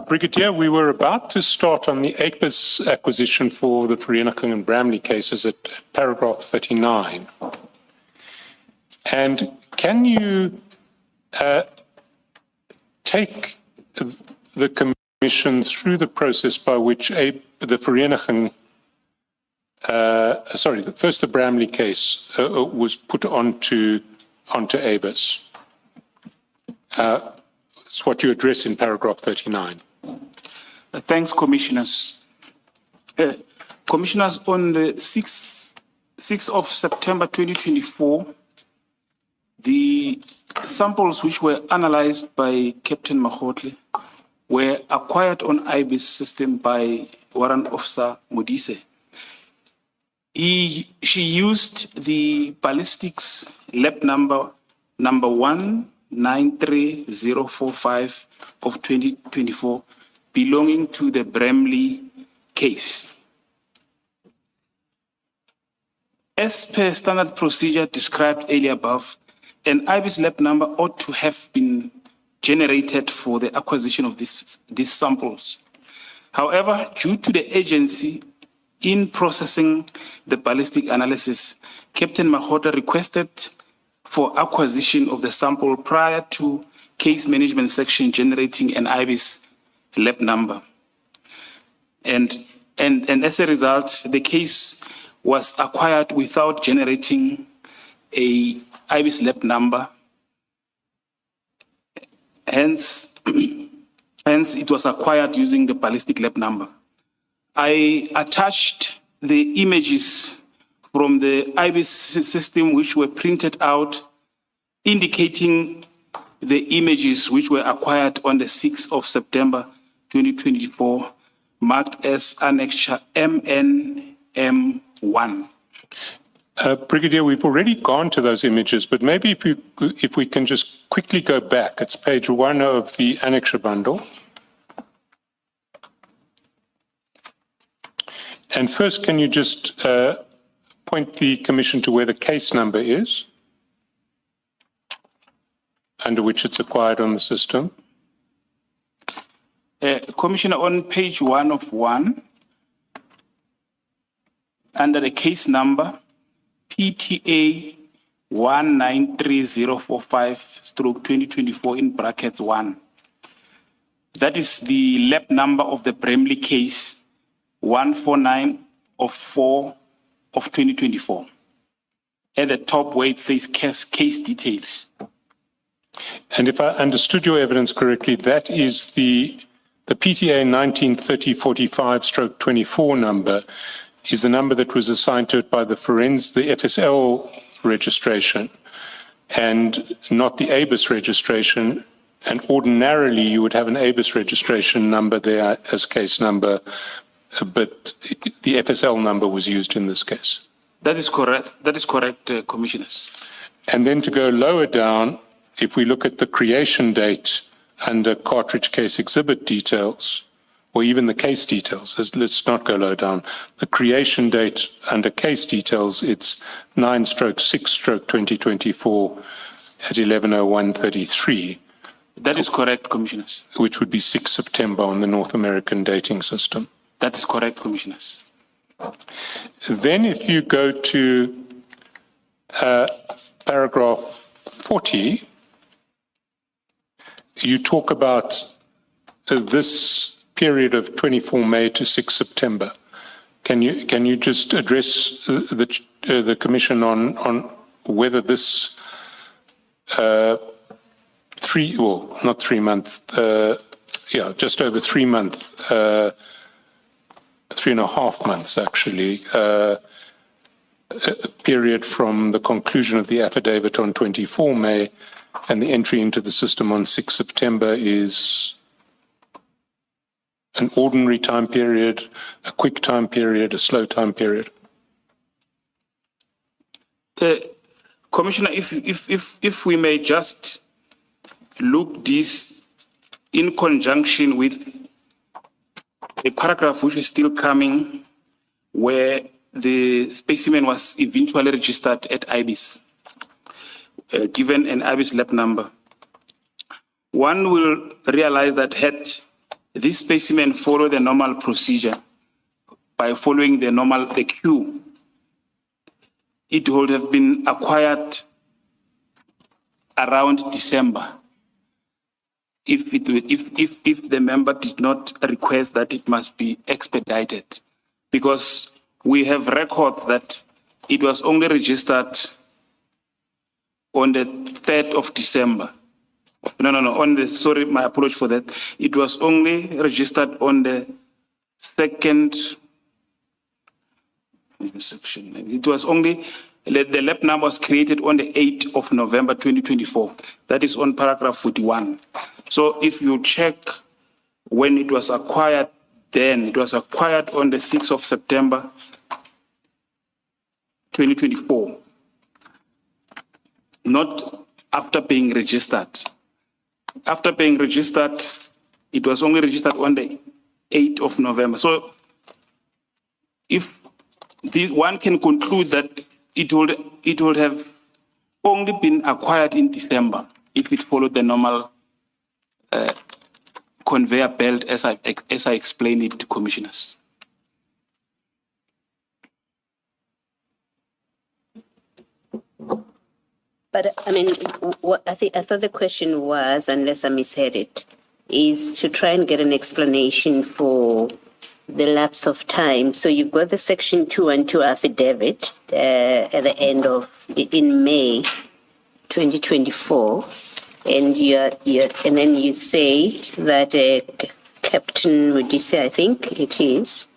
Brigadier, we were about to start on the APIS acquisition for the Vereniging and Bramley cases at paragraph 39. And can you take the Commission through the process by which the Vereniging, first the Bramley case was put onto ABIS? It's what you address in paragraph 39. Thanks, Commissioners. Commissioners, on the 6th of September 2024, the samples which were analyzed by Captain Mkhabela were acquired on IBIS system by Warrant Officer Modise. She used the ballistics lab number 193045 of 2024 belonging to the Bramley case. As per standard procedure described earlier above, an IBIS lab number ought to have been generated for the acquisition of these samples. However, due to the agency in processing the ballistic analysis, Captain Mkhabela requested for acquisition of the sample prior to case management section generating an IBIS lab number. And as a result, the case was acquired without generating a IBIS lab number. Hence, it was acquired using the ballistic lab number. I attached the images from the IBIS system which were printed out, indicating the images which were acquired on the 6th of September 2024, marked as Annexure MNM1. Brigadier, we've already gone to those images, but maybe if we can just quickly go back. It's page 1 of the annexure bundle. And first, can you just point the Commission to where the case number is, under which it's acquired on the system? Commissioner, on page 1 of 1, under the case number PTA 193045/2024 in brackets 1. That is the lab number of the Bramley case 149 of 4 of 2024. At the top where it says case details. And if I understood your evidence correctly, that is the PTA 193045/24 number is the number that was assigned to it by the FSL registration and not the ABIS registration. And ordinarily you would have an ABIS registration number there as case number, but the FSL number was used in this case. That is correct. That is correct, Commissioners. And then to go lower down, if we look at the creation date under cartridge case exhibit details, or even the case details, let's not go low down. The creation date under case details, it's 9/6/2024 at 11:01:33. That is correct, Commissioners. Which would be 6 September on the North American dating system. That is correct, Commissioners. Then if you go to paragraph 40, you talk about this period of 24 May to 6 September. Can you just address the Commission on whether this just over 3 months, 3.5 months actually, period from the conclusion of the affidavit on 24 May and the entry into the system on 6 September is an ordinary time period, a quick time period, a slow time period? Commissioner, if we may just look this in conjunction with a paragraph which is still coming, where the specimen was eventually registered at IBIS. given an IBIS lab number, one will realize that had this specimen followed the normal procedure by following the queue, it would have been acquired around December if the member did not request that it must be expedited, because we have records that it was only registered on the 3rd of December. Sorry, my apology for that. It was only registered on the 2nd section. It was only, the lab number was created on the 8th of November 2024. That is on paragraph 41. So if you check when it was acquired, then it was acquired on the 6th of September 2024, not after being registered. After being registered, it was only registered on the 8th of November. So if one can conclude that it would have only been acquired in December if it followed the normal conveyor belt as I explained it to commissioners. But I mean, I thought the question was, unless I misheard it, is to try and get an explanation for the lapse of time. So you've got the Section 212 affidavit at the end of in May 2024, and and then you say that Captain Modise, I think it is,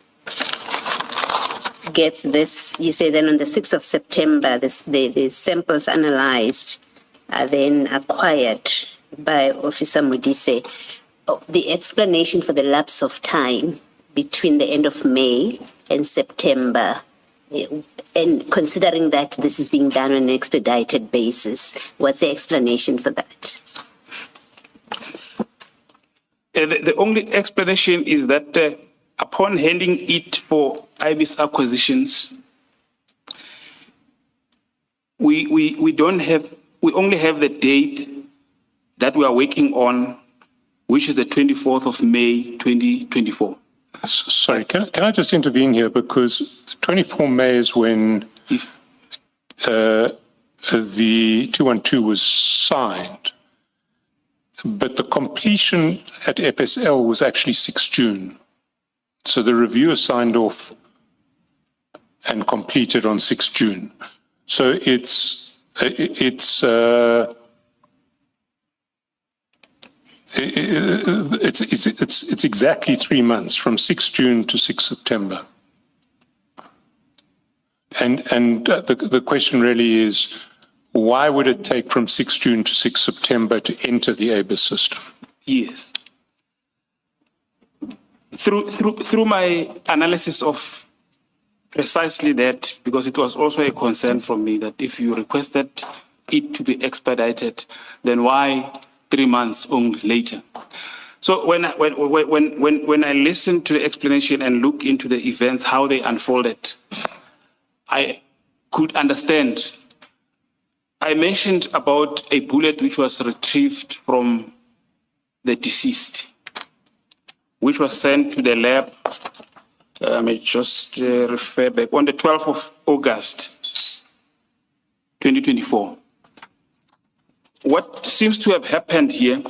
gets this. You say then on the 6th of September, the samples analyzed are then acquired by Officer Modise. The explanation for the lapse of time between the end of May and September, and considering that this is being done on an expedited basis, what's the explanation for that? The only explanation is that upon handing it for IBIS acquisitions, we only have the date that we are working on, which is the 24th of May 2024. Sorry, can I just intervene here, because 24 May is when the 212 was signed, but the completion at FSL was actually 6 June. So the review is signed off and completed on 6 June. So it's exactly 3 months, from 6 June to 6 September. And the question really is, why would it take from 6 June to 6 September to enter the ABIS system? Yes. Through my analysis of precisely that, because it was also a concern from me that if you requested it to be expedited, then why 3 months only later? So when I listened to the explanation and look into the events, how they unfolded, I could understand. I mentioned about a bullet which was retrieved from the deceased, which was sent to the lab. I may just refer back on the 12th of August, 2024. What seems to have happened here,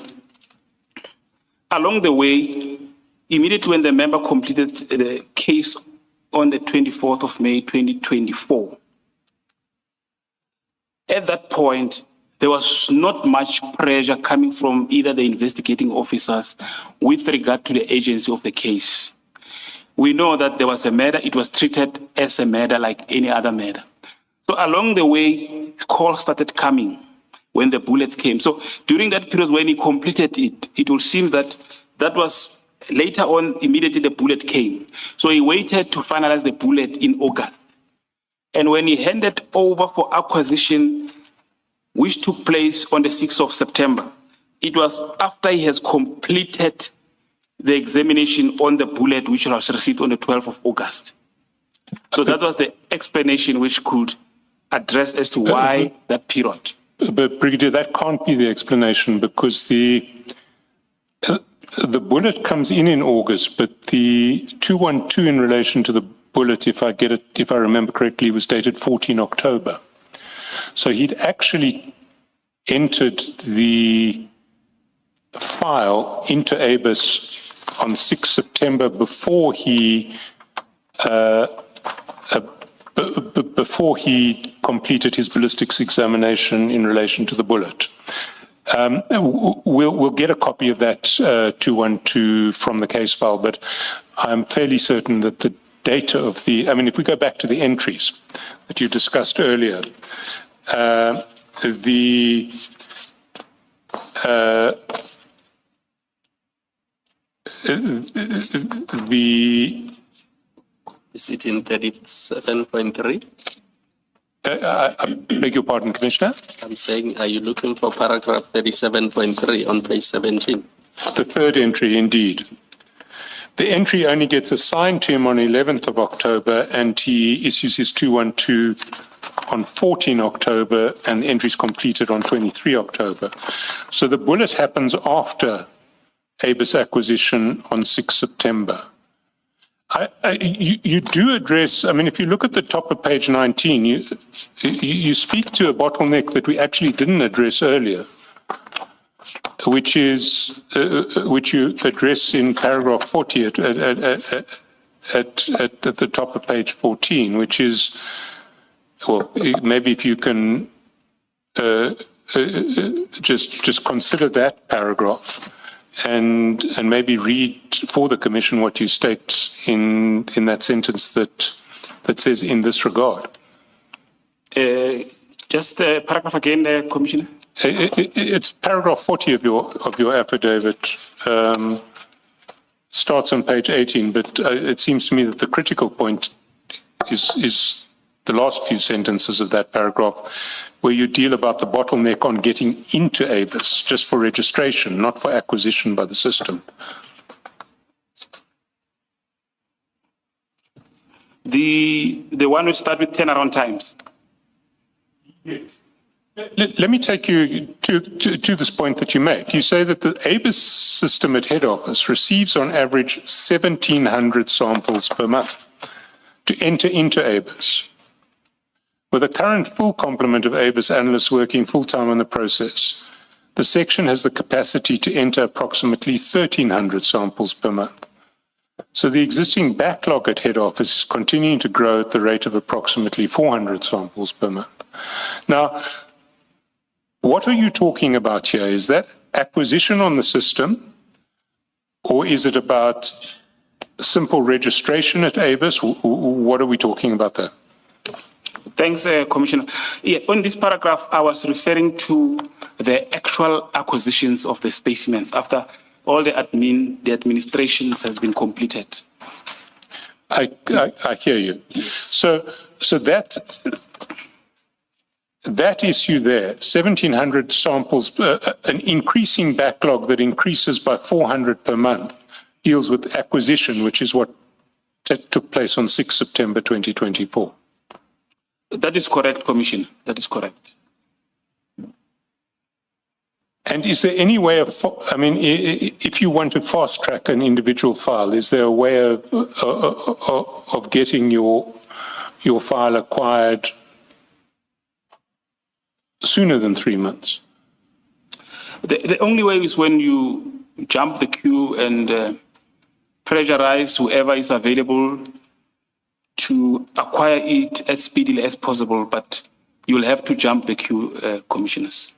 along the way, immediately when the member completed the case on the 24th of May, 2024, at that point, there was not much pressure coming from either the investigating officers with regard to the agency of the case. We know that there was a murder. It was treated as a murder like any other murder. So along the way, calls started coming when the bullets came. So during that period when he completed it, it will seem that that was later on, immediately the bullet came. So he waited to finalize the bullet in August. And when he handed over for acquisition, which took place on the 6th of September, it was after he has completed the examination on the bullet, which was received on the 12th of August. So that was the explanation which could address as to why that period. But Brigadier, that can't be the explanation, because the bullet comes in August, but the 212 in relation to the bullet, if I remember correctly, was dated 14 October. So he'd actually entered the file into ABIS on 6 September before he completed his ballistics examination in relation to the bullet. We'll get a copy of that 212 from the case file, but I'm fairly certain that the data of if we go back to the entries that you discussed earlier, Is it in 37.3? I beg your pardon, Commissioner? I'm saying, are you looking for paragraph 37.3 on page 17? The third entry, indeed. The entry only gets assigned to him on 11th of October, and he issues his 212 on 14 October, and the entry is completed on 23 October. So the bullet happens after ABIS acquisition on 6 September. You do address, if you look at the top of page 19, you speak to a bottleneck that we actually didn't address earlier, which you address in paragraph 40 at the top of page 14, which is, well, maybe if you can just consider that paragraph. And maybe read for the Commission what you state in that sentence that says in this regard. Just the paragraph again, Commissioner. It's paragraph 40 of your affidavit. Starts on page 18, but it seems to me that the critical point is the last few sentences of that paragraph, where you deal about the bottleneck on getting into ABIS just for registration, not for acquisition by the system. The one we start with turnaround times. Yes. Let me take you to this point that you make. You say that the ABIS system at head office receives on average 1,700 samples per month to enter into ABIS. With a current full complement of ABIS analysts working full-time on the process, the section has the capacity to enter approximately 1,300 samples per month. So the existing backlog at head office is continuing to grow at the rate of approximately 400 samples per month. Now, what are you talking about here? Is that acquisition on the system, or is it about simple registration at ABIS? What are we talking about there? Thanks, Commissioner. Yeah, on this paragraph, I was referring to the actual acquisitions of the specimens after all the administrations has been completed. I hear you. So that issue there, 1,700 samples, an increasing backlog that increases by 400 per month, deals with acquisition, which is what took place on 6 September 2024. That is correct, Commissioner. That is correct. And is there any way of, if you want to fast track an individual file, is there a way of getting your file acquired sooner than 3 months? The only way is when you jump the queue and pressurize whoever is available to acquire it as speedily as possible, but you'll have to jump the queue, commissioners.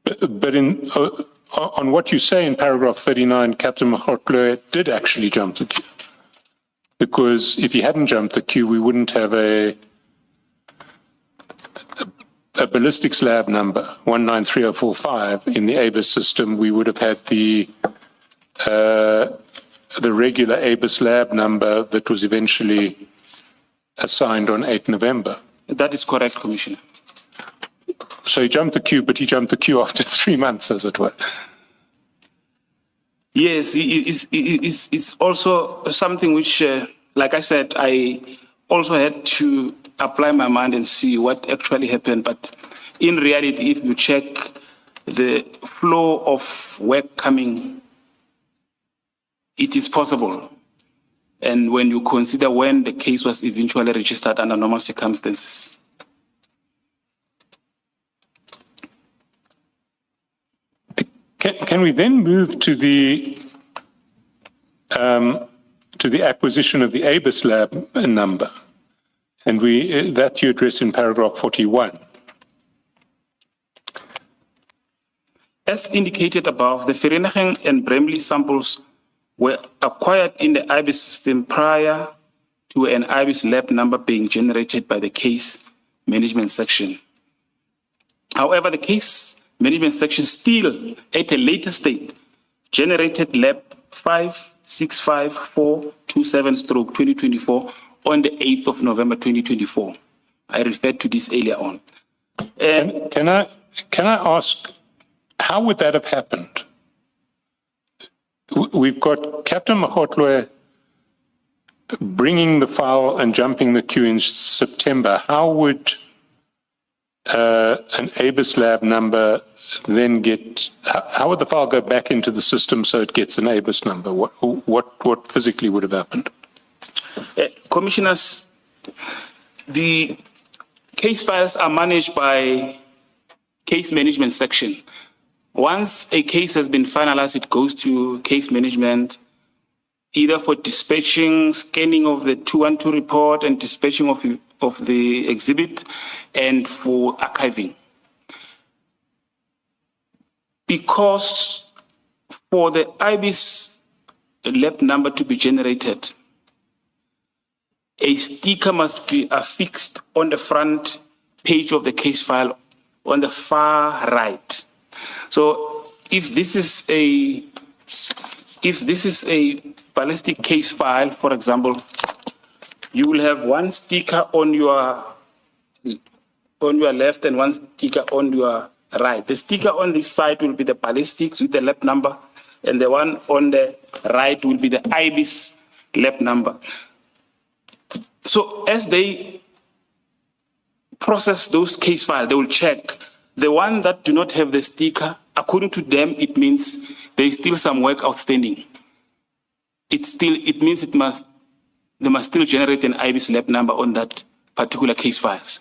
But on what you say in paragraph 39, Captain Mkhabela did actually jump the queue. Because if he hadn't jumped the queue, we wouldn't have a ballistics lab number, 193045, in the ABIS system. We would have had the regular ABIS lab number that was eventually assigned on 8 November. That is correct, Commissioner. So he jumped the queue, but he jumped the queue after 3 months, as it were. Yes, it's also something which, like I said, I also had to apply my mind and see what actually happened. But in reality, if you check the flow of work coming, it is possible. And when you consider when the case was eventually registered under normal circumstances. Can we then move to the acquisition of the ABIS lab number? And that you address in paragraph 41. As indicated above, the Vereeniging and Bramley samples were acquired in the IBIS system prior to an IBIS lab number being generated by the case management section. However, the case management section still, at a later stage, generated lab 565427/2024 on the 8th of November 2024. I referred to this earlier on. Can I ask, how would that have happened? We've got Captain Mkhabela bringing the file and jumping the queue in September. How would an ABIS lab number then how would the file go back into the system so it gets an ABIS number? What physically would have happened? Commissioners, the case files are managed by case management section. Once a case has been finalized, it goes to case management, either for dispatching, scanning of the 212 report and dispatching of the exhibit, and for archiving. Because for the IBIS lab number to be generated, a sticker must be affixed on the front page of the case file on the far right. So if this is a ballistic case file, for example, you will have one sticker on your left and one sticker on your right. The sticker on this side will be the ballistics with the lab number, and the one on the right will be the IBIS lab number. So as they process those case files, they will check the one that do not have the sticker. According to them, it means there is still some work outstanding. It means they must still generate an IBIS lab number on that particular case files.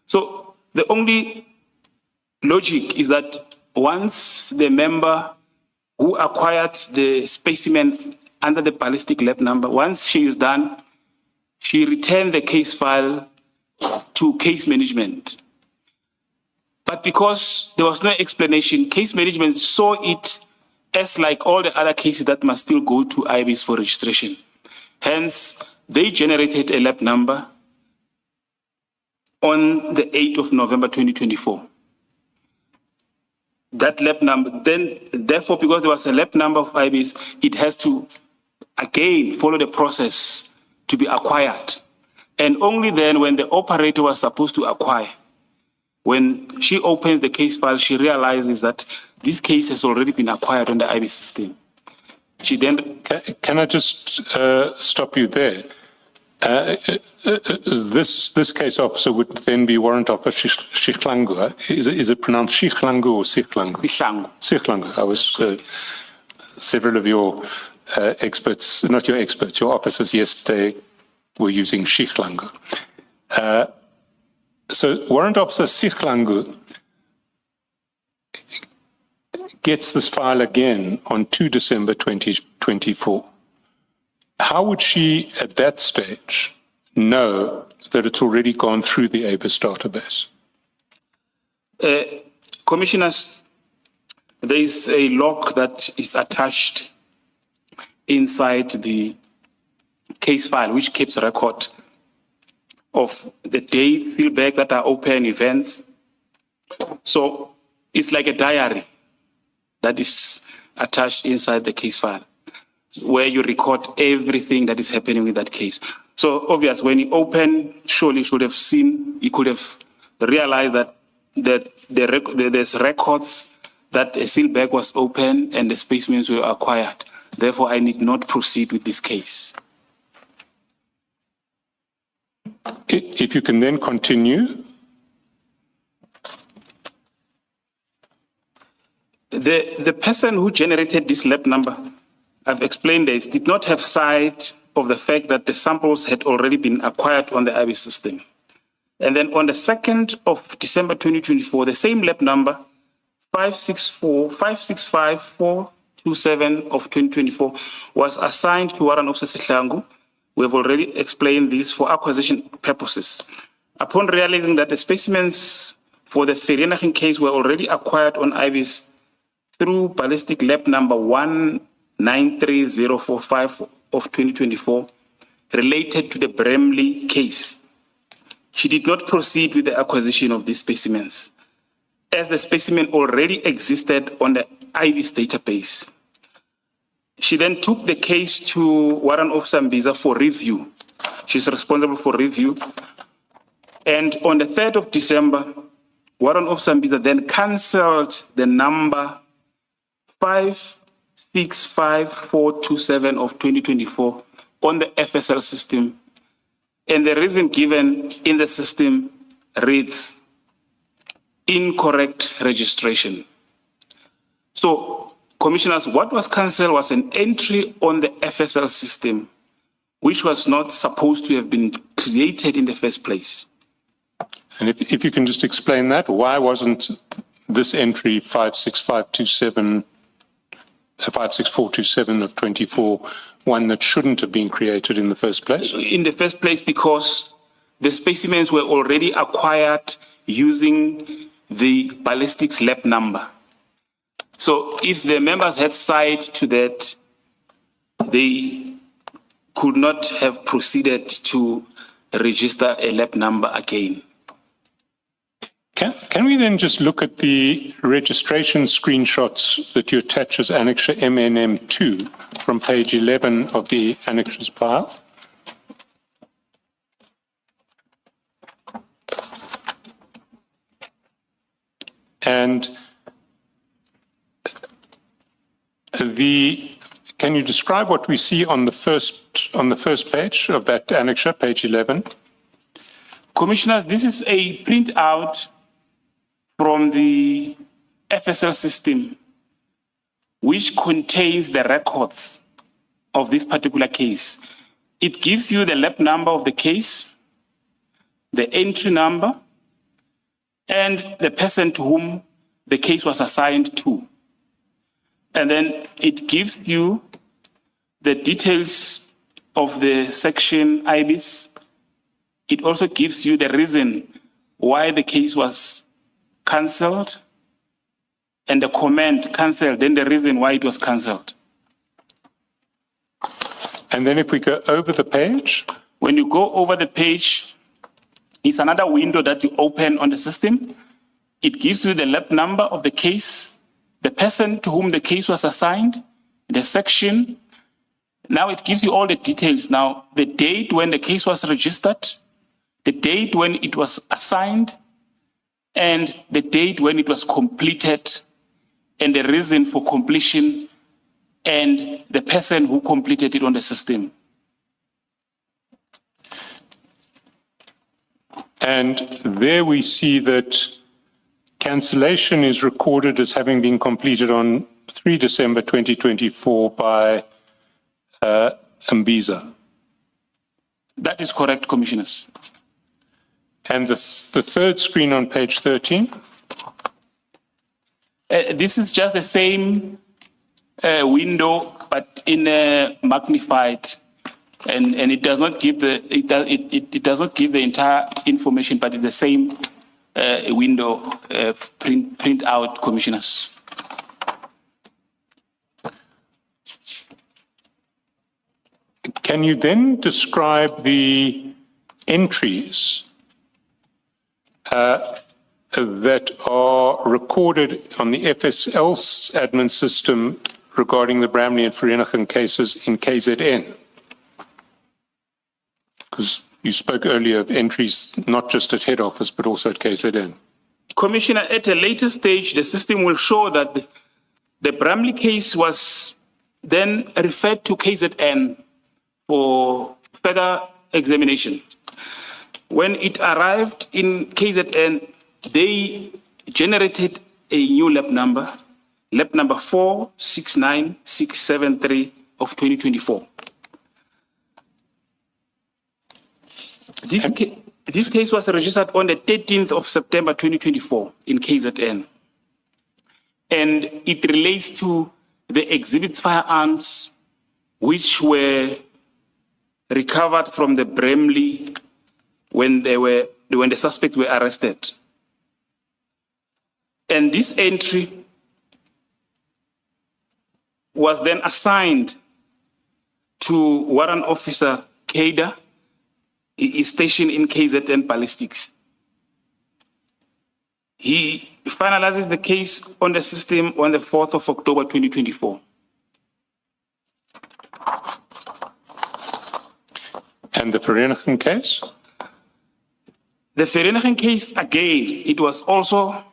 So the only logic is that once the member who acquired the specimen under the ballistic lab number, once she is done, she returned the case file to case management. But because there was no explanation, case management saw it as like all the other cases that must still go to IBIS for registration. Hence, they generated a lab number on the 8th of November 2024. That lab number, then, therefore, because there was a lab number of IBIS, it has to, again, follow the process to be acquired. And only then, when the operator was supposed to acquire, when she opens the case file, she realizes that this case has already been acquired on the IBIS system. She then... Can I just stop you there? This case officer would then be Warrant Officer Shihlangu. Is it pronounced Shihlangu or Sihlangu? Shihlangu. Sihlangu. I was several of your experts, not your experts, your officers yesterday were using Shihlangu. So Warrant Officer Sihlangu gets this file again on 2 December 2024. How would she, at that stage, know that it's already gone through the ABIS database? Commissioners, there is a log that is attached inside the case file, which keeps a record of the dates, feedback that are open, events. So it's like a diary that is attached inside the case file, where you record everything that is happening with that case. So obvious, when you open, surely you should have seen, you could have realized that there's records that a seal bag was open and the specimens were acquired. Therefore, I need not proceed with this case. If you can then continue. The person who generated this lab number, I've explained this, did not have sight of the fact that the samples had already been acquired on the IBIS system. And then on the 2nd of December 2024, the same lab number, 565-427 of 2024, was assigned to Warrant Officer Sihlangu. We have already explained this for acquisition purposes. Upon realizing that the specimens for the Vereeniging case were already acquired on IBIS through ballistic lab number 193045 of 2024 related to the Bramley case, she did not proceed with the acquisition of these specimens, as the specimen already existed on the IBIS database. She then took the case to Warrant Officer Mbiza for review. She's responsible for review. And on the 3rd of December, Warrant Officer Mbiza then cancelled the number 565427 of 2024 on the FSL system. And the reason given in the system reads incorrect registration. So, Commissioners, what was cancelled was an entry on the FSL system, which was not supposed to have been created in the first place. And if you can just explain that, why wasn't this entry 56427 of 24 one that shouldn't have been created in the first place? In the first place, because the specimens were already acquired using the ballistics lab number. So if the members had sight to that, they could not have proceeded to register a lab number again. Can we then just look at the registration screenshots that you attach as Annexure MNM2 from page 11 of the Annexures file? And can you describe what we see on the first page of that annexure, page 11? Commissioners, this is a printout from the FSL system, which contains the records of this particular case. It gives you the lab number of the case, the entry number, and the person to whom the case was assigned to. And then it gives you the details of the section IBIS. It also gives you the reason why the case was cancelled, and the comment cancelled, then the reason why it was cancelled. And then if we go over the page? When you go over the page, it's another window that you open on the system. It gives you the lab number of the case, the person to whom the case was assigned, the section. Now it gives you all the details. Now, the date when the case was registered, the date when it was assigned, and the date when it was completed, and the reason for completion, and the person who completed it on the system. And there we see that cancellation is recorded as having been completed on 3 December 2024 by Mbiza. That is correct, Commissioners. And the third screen on page 13? This is just the same window, but in a magnified, and it does not give the it does not give the entire information, but it's the same window print out, Commissioners. Can you then describe the entries that are recorded on the FSL admin system regarding the Bramley and Vereeniging cases in KZN? Because you spoke earlier of entries not just at head office, but also at KZN. Commissioner, at a later stage, the system will show that the Bramley case was then referred to KZN for further examination. When it arrived in KZN, they generated a new lab number, lap number 469673 of 2024. This case was registered on the 13th of September 2024 in KZN. And it relates to the exhibit firearms which were recovered from the Bramley when the suspects were arrested. And this entry was then assigned to Warrant Officer Kader. He is stationed in KZN Ballistics. He finalizes the case on the system on the 4th of October 2024. And the Vereeniging case? The Vereeniging case, again, it was also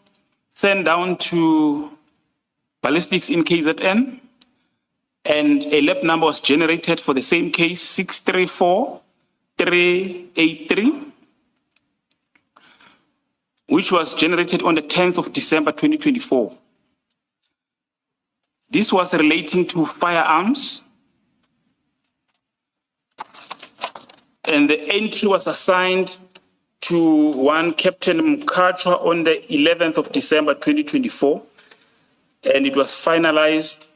sent down to ballistics in KZN, and a lap number was generated for the same case, 634383, which was generated on the 10th of December 2024. This was relating to firearms, and the entry was assigned to one Captain Mkhabela on the 11th of December 2024, and it was finalized.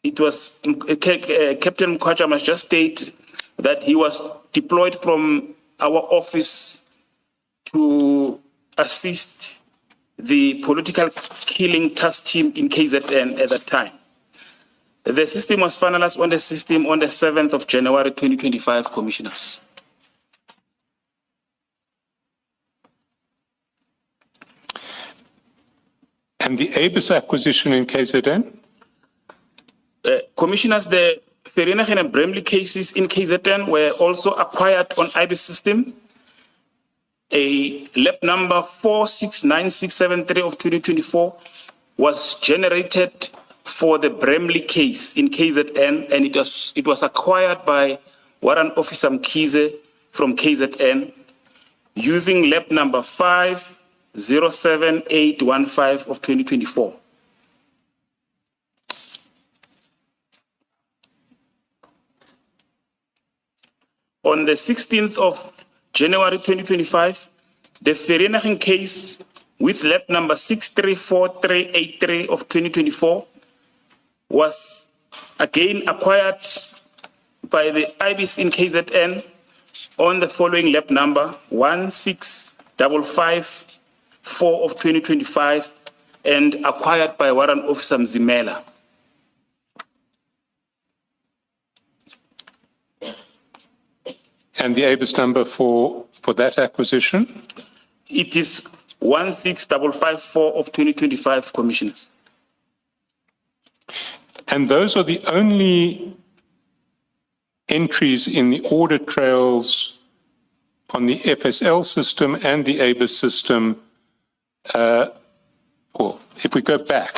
It was Captain Mkhabela must just state that he was deployed from our office to assist the political killing task team in KZN at that time. The system was finalized on the system on the 7th of January 2025, Commissioners. And the ABIS acquisition in KZN? Commissioners, the Vereeniging and Bramley cases in KZN were also acquired on IBIS system. A lap number 469673 of 2024 was generated for the Bramley case in KZN, and it was acquired by Warrant Officer Mkhize from KZN using lap number 507815 of 2024. On the 16th of January 2025, the Vereeniging case with lap number 634383 of 2024 was again acquired by the IBIS in KZN on the following lap number 16554 of 2025 and acquired by Warrant Officer Mkhabela. And the ABIS number for that acquisition? It is 16554 of 2025, Commissioners. And those are the only entries in the audit trails on the FSL system and the ABIS system. Well, if we go back,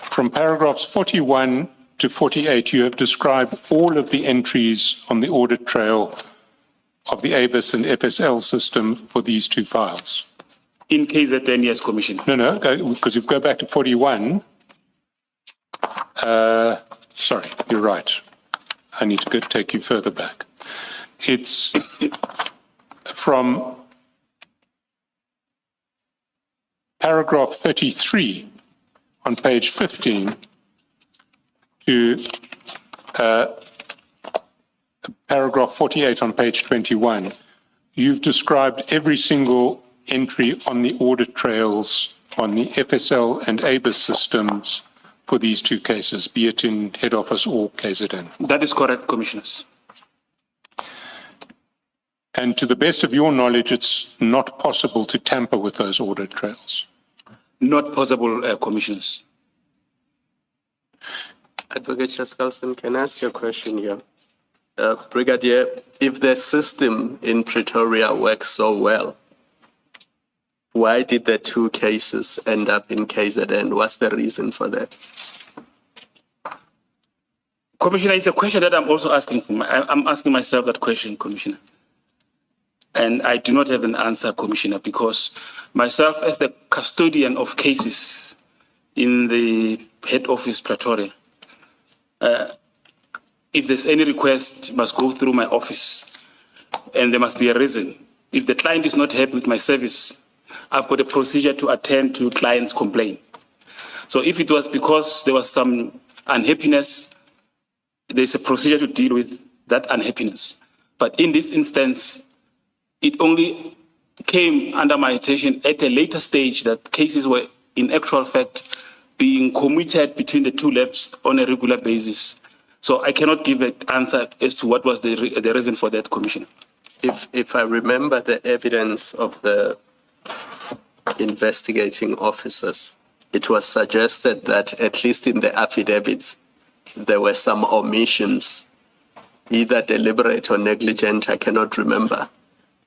from paragraphs 41 to 48, you have described all of the entries on the audit trail of the ABIS and FSL system for these two files. In KZN, yes, Commissioner. No, because if you go back to 41, sorry, you're right. I need to take you further back. It's from paragraph 33 on page 15 to paragraph 48 on page 21. You've described every single entry on the audit trails on the FSL and ABIS systems for these two cases, be it in head office or KZN. That is correct, Commissioners. And to the best of your knowledge, it's not possible to tamper with those audit trails? Not possible, Commissioners. Advocate Chaskalson, can I ask you a question here? Brigadier, if the system in Pretoria works so well, why did the two cases end up in KZN? What's the reason for that? Commissioner, it's a question that I'm also asking. I'm asking myself that question, Commissioner. And I do not have an answer, Commissioner, because myself, as the custodian of cases in the head office, Pretoria, if there's any request, it must go through my office, and there must be a reason. If the client is not happy with my service, I've got a procedure to attend to client's complaint. So if it was because there was some unhappiness, there's a procedure to deal with that unhappiness. But in this instance, it only came under my attention at a later stage that cases were, in actual fact, being committed between the two labs on a regular basis. So I cannot give an answer as to what was the reason for that, Commissioner. If I remember the evidence of the investigating officers, it was suggested that at least in the affidavits, there were some omissions, either deliberate or negligent, I cannot remember.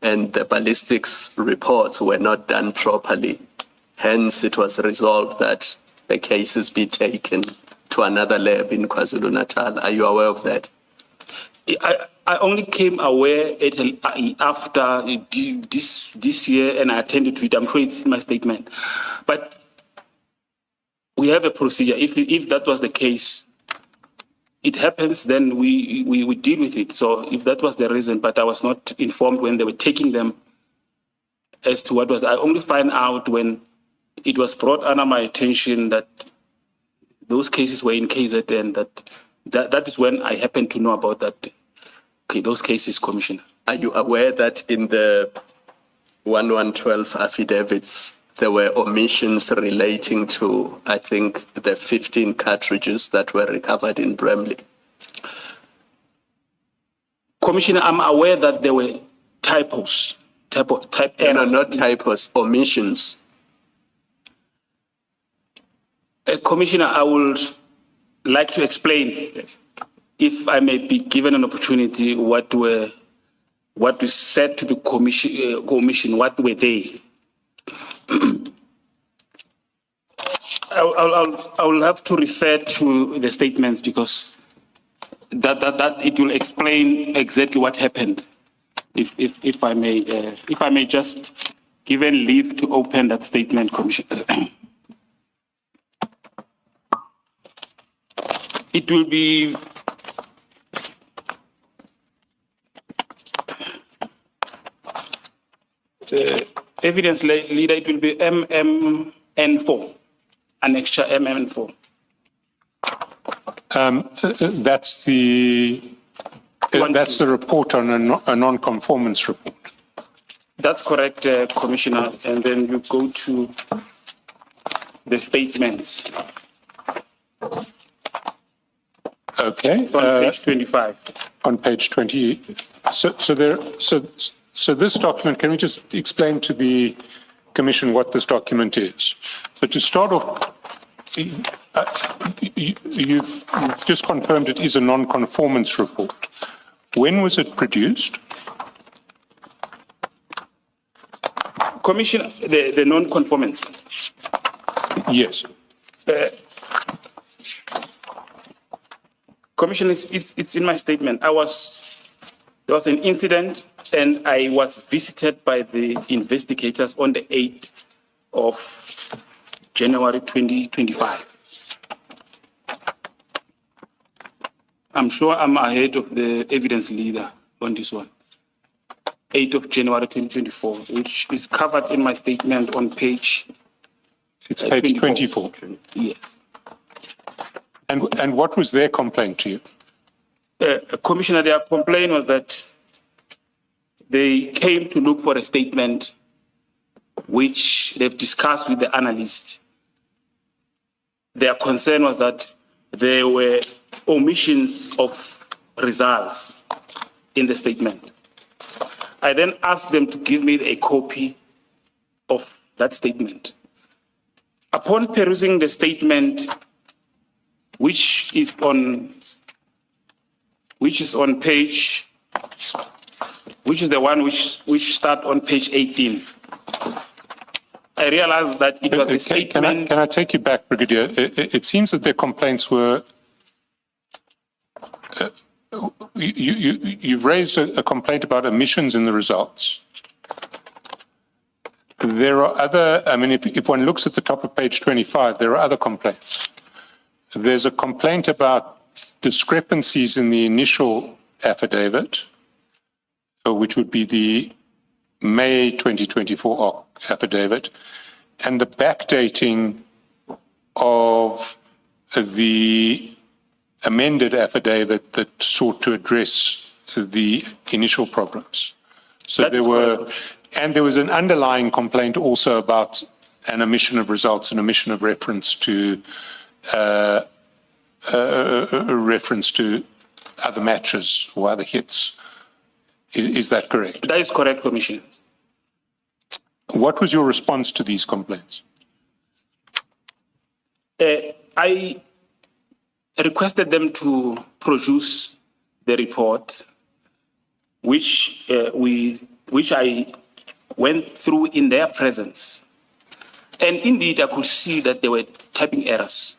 And the ballistics reports were not done properly. Hence, it was resolved that the cases be taken to another lab in KwaZulu-Natal. Are you aware of that? I only came aware after this year, and I attended to it. I'm sure it's in my statement. But we have a procedure. If that was the case, it happens, then we deal with it. So if that was the reason, but I was not informed when they were taking them as to what was. I only find out when it was brought under my attention that those cases were in KZN, that is when I happened to know about that. Okay, those cases, Commissioner. Are you aware that in the 1112 affidavits, there were omissions relating to, I think, the 15 cartridges that were recovered in Bramley? Commissioner, I'm aware that there were typos, type errors. No, not typos, omissions. Commissioner, I would like to explain, if I may be given an opportunity, what was said to the commission, what were they? I will have to refer to the statements because that it will explain exactly what happened. If I may just given leave to open that statement, Commissioner. It will be the evidence leader. It will be MMN4, annexure MMN4. That's the report on a non-conformance report. That's correct, Commissioner. And then you go to the statements. Okay. On page 25. On page 20. So this document, can we just explain to the Commission what this document is? So to start off, you've just confirmed it is a non-conformance report. When was it produced? Commissioner, the non-conformance. Yes. Commissioner, it's in my statement. There was an incident and I was visited by the investigators on the 8th of January 2025. I'm sure I'm ahead of the evidence leader on this one. 8th of January 2024, which is covered in my statement on page... It's page 24. Yes. And what was their complaint to you? Commissioner, their complaint was that they came to look for a statement which they've discussed with the analyst. Their concern was that there were omissions of results in the statement. I then asked them to give me a copy of that statement. Upon perusing the statement, which is on page, which is the one which start on page 18. I realized that it was a statement. Can I take you back, Brigadier? It seems that their complaints were you've raised a complaint about omissions in the results. There are other, I mean, if one looks at the top of page 25, there are other complaints. There's a complaint about discrepancies in the initial affidavit, which would be the May 2024 affidavit, and the backdating of the amended affidavit that sought to address the initial problems. So there was an underlying complaint also about an omission of results, an omission of reference to other matches or other hits. Is that correct? That is correct, Commissioner. What was your response to these complaints? I requested them to produce the report, which I went through in their presence. And indeed, I could see that there were typing errors.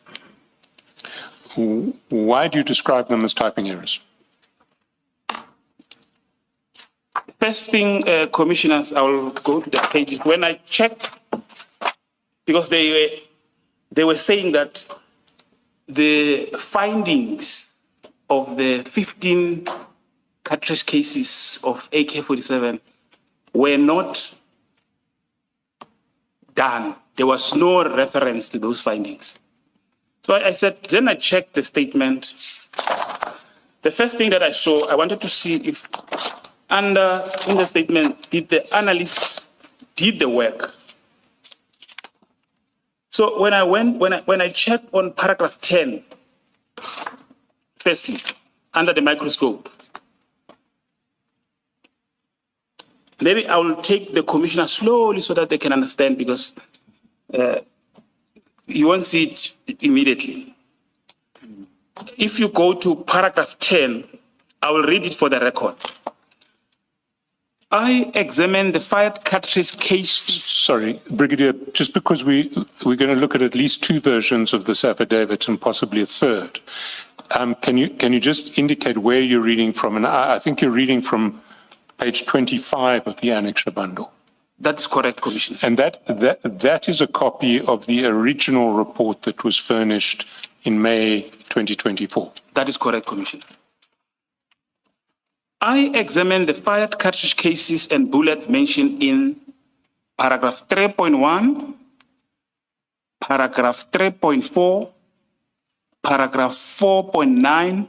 Why do you describe them as typing errors? First thing, Commissioners, I will go to the pages. When I checked, because they were saying that the findings of the 15 cartridge cases of AK-47 were not done. There was no reference to those findings. So I said, then I checked the statement. The first thing that I saw, I wanted to see if in the statement, did the analyst did the work? So when I checked on paragraph 10, firstly, under the microscope, maybe I will take the commissioner slowly so that they can understand, because you won't see it immediately. If you go to paragraph 10, I will read it for the record. I examined the fired cartridge cases. Sorry, Brigadier, just because we're going to look at least two versions of this affidavit and possibly a third, can you just indicate where you're reading from? And I think you're reading from page 25 of the annexure bundle. That's correct, Commissioner. And that is a copy of the original report that was furnished in May 2024. That is correct, Commissioner. I examined the fired cartridge cases and bullets mentioned in paragraph 3.1, paragraph 3.4, paragraph 4.9.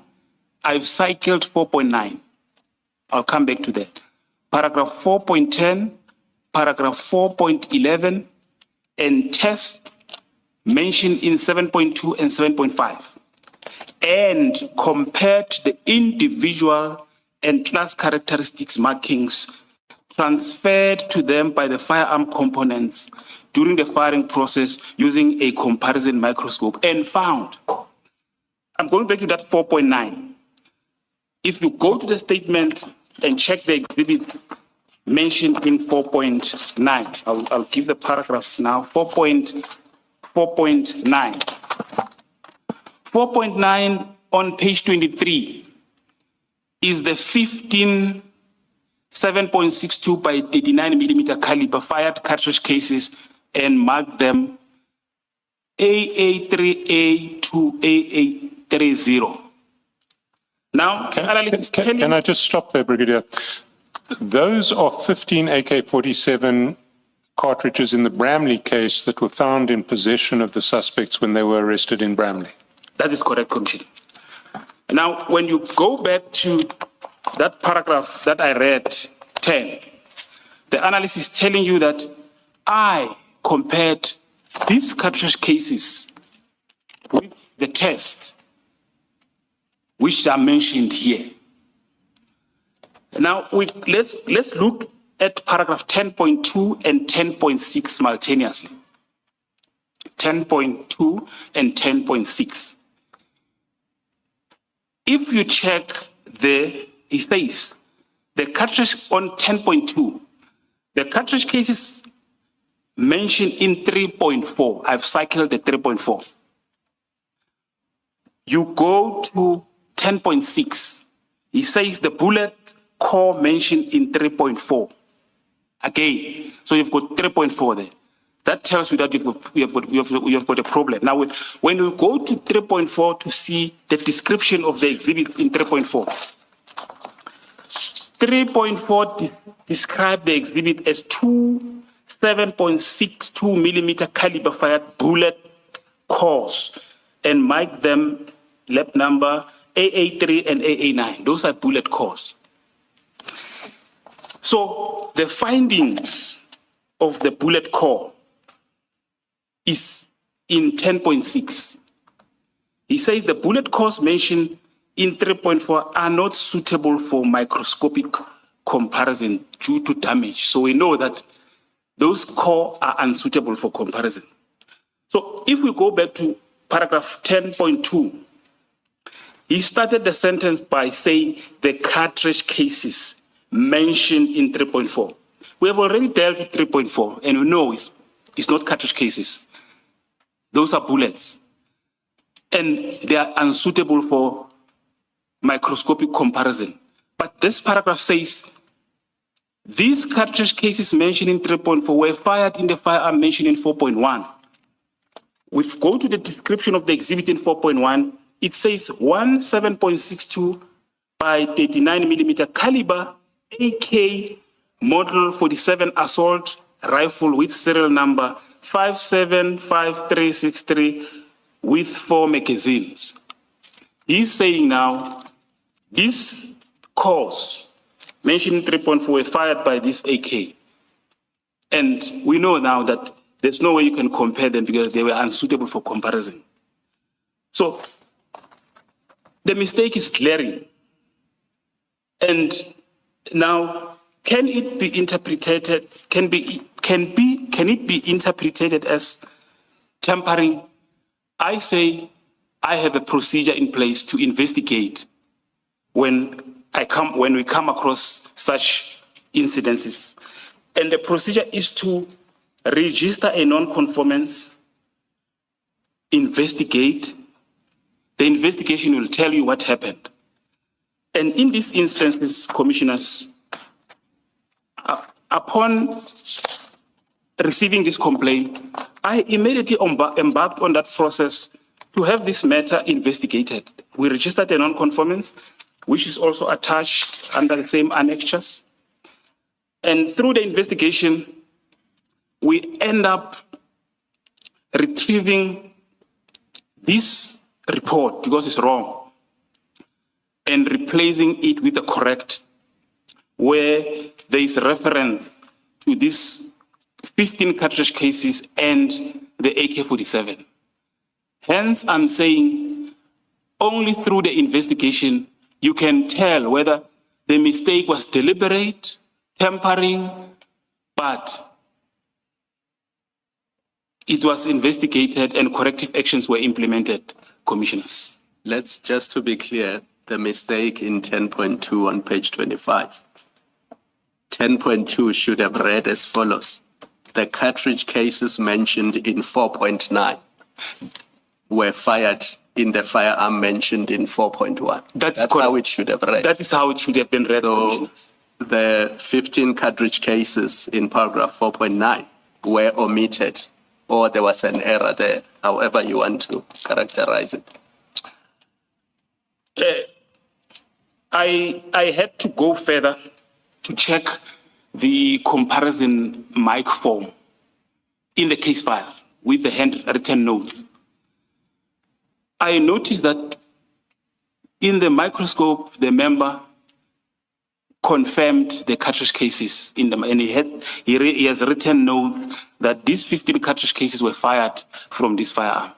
I've cycled 4.9. I'll come back to that. Paragraph 4.10, paragraph 4.11, and tests mentioned in 7.2 and 7.5, and compared the individual and class characteristics markings transferred to them by the firearm components during the firing process using a comparison microscope, and found. I'm going back to that 4.9. If you go to the statement and check the exhibits mentioned in 4.9, I'll give the paragraph now, 4.9. 4.9 on page 23 is the 15 7.62 by 39 millimeter caliber fired cartridge cases, and mark them AA3A to AA30. Now, can I just stop there, Brigadier? Those are 15 AK-47 cartridges in the Bramley case that were found in possession of the suspects when they were arrested in Bramley. That is correct, Commissioner. Now, when you go back to that paragraph that I read, 10, the analyst is telling you that I compared these cartridge cases with the test which are mentioned here. Now, let's look at paragraph 10.2 and 10.6 simultaneously. 10.2 and 10.6. If you check it says the cartridge on 10.2, the cartridge cases mentioned in 3.4, I've cycled the 3.4. You go to 10.6, He says the bullet core mentioned in 3.4. Again, so you've got 3.4 there. That tells you that you've got a problem. Now, when you go to 3.4 to see the description of the exhibit in 3.4, 3.4 describe the exhibit as two 7.62 millimeter caliber fired bullet cores and mark them lap number AA3 and AA9. Those are bullet cores. So the findings of the bullet core is in 10.6. He says the bullet cores mentioned in 3.4 are not suitable for microscopic comparison due to damage. So we know that those core are unsuitable for comparison. So if we go back to paragraph 10.2, he started the sentence by saying the cartridge cases mentioned in 3.4. We have already dealt with 3.4, and we know it's not cartridge cases. Those are bullets. And they are unsuitable for microscopic comparison. But this paragraph says, these cartridge cases mentioned in 3.4 were fired in the firearm mentioned in 4.1. We go to the description of the exhibit in 4.1. It says one 7.62 by 39 millimeter caliber AK model 47 assault rifle with serial number 575363 with 4 magazines. He's saying now, these cores mentioned in 3.4 were fired by this AK. And we know now that there's no way you can compare them because they were unsuitable for comparison. So the mistake is glaring. And now, can it be interpreted? Can it be interpreted as tampering? I say I have a procedure in place to investigate when we come across such incidences. And the procedure is to register a non-conformance, investigate. The investigation will tell you what happened. And in these instances, commissioners, upon receiving this complaint, I immediately embarked on that process to have this matter investigated. We registered a non-conformance, which is also attached under the same annexures. And through the investigation, we end up retrieving this report because it's wrong and replacing it with the correct, where there is reference to these 15 cartridge cases and the AK-47. Hence, I'm saying only through the investigation you can tell whether the mistake was deliberate, tampering, but it was investigated and corrective actions were implemented, commissioners. Let's just to be clear, the mistake in 10.2 on page 25. 10.2 should have read as follows. The cartridge cases mentioned in 4.9 were fired in the firearm mentioned in 4.1. That's how it should have read. That is how it should have been read. So the 15 cartridge cases in paragraph 4.9 were omitted, or there was an error there, however you want to characterize it. I had to go further to check the comparison mic form in the case file with the handwritten notes. I noticed that in the microscope, the member confirmed the cartridge cases in them, and he has written notes that these 15 cartridge cases were fired from this firearm.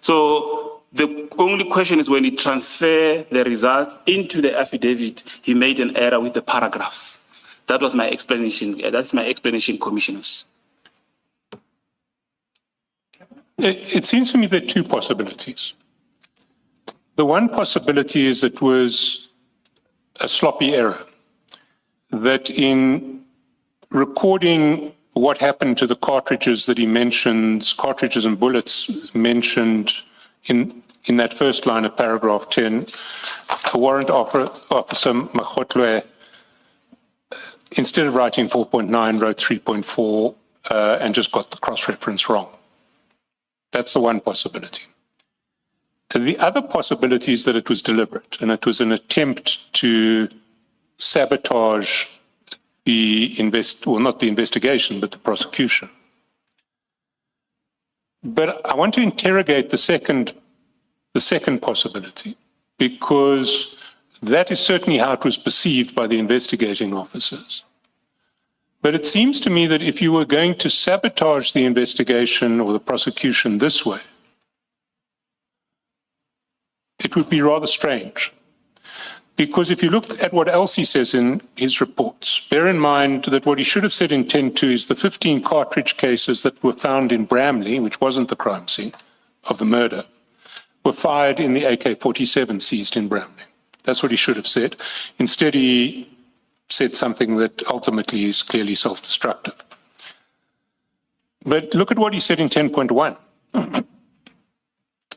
So the only question is when he transferred the results into the affidavit, he made an error with the paragraphs. That was my explanation. That's my explanation, commissioners. It seems to me there are two possibilities. The one possibility is it was a sloppy error, that in recording what happened to the cartridges that he mentions, cartridges and bullets mentioned in that first line of paragraph 10, warrant officer Mkhabela, instead of writing 4.9, wrote 3.4 and just got the cross-reference wrong. That's the one possibility. The other possibility is that it was deliberate, and it was an attempt to sabotage not the investigation, but the prosecution. But I want to interrogate the second possibility, because that is certainly how it was perceived by the investigating officers. But it seems to me that if you were going to sabotage the investigation or the prosecution this way, it would be rather strange. Because if you look at what else he says in his reports, bear in mind that what he should have said in 10.2 is the 15 cartridge cases that were found in Bramley, which wasn't the crime scene of the murder, were fired in the AK-47 seized in Bramley. That's what he should have said. Instead, he said something that ultimately is clearly self-destructive. But look at what he said in 10.1.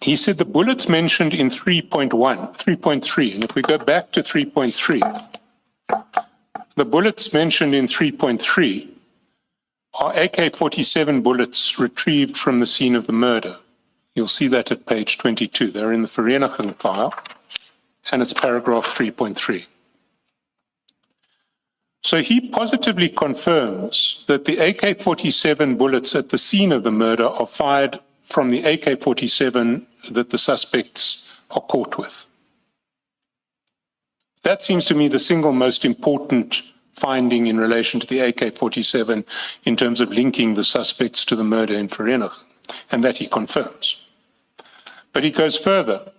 He said the bullets mentioned in 3.3, and if we go back to 3.3, the bullets mentioned in 3.3 are AK-47 bullets retrieved from the scene of the murder. You'll see that at page 22. They're in the Vereniging file, and it's paragraph 3.3. So he positively confirms that the AK-47 bullets at the scene of the murder are fired from the AK-47 that the suspects are caught with. That seems to me the single most important finding in relation to the AK-47 in terms of linking the suspects to the murder in Vereniging, and that he confirms. But he goes further.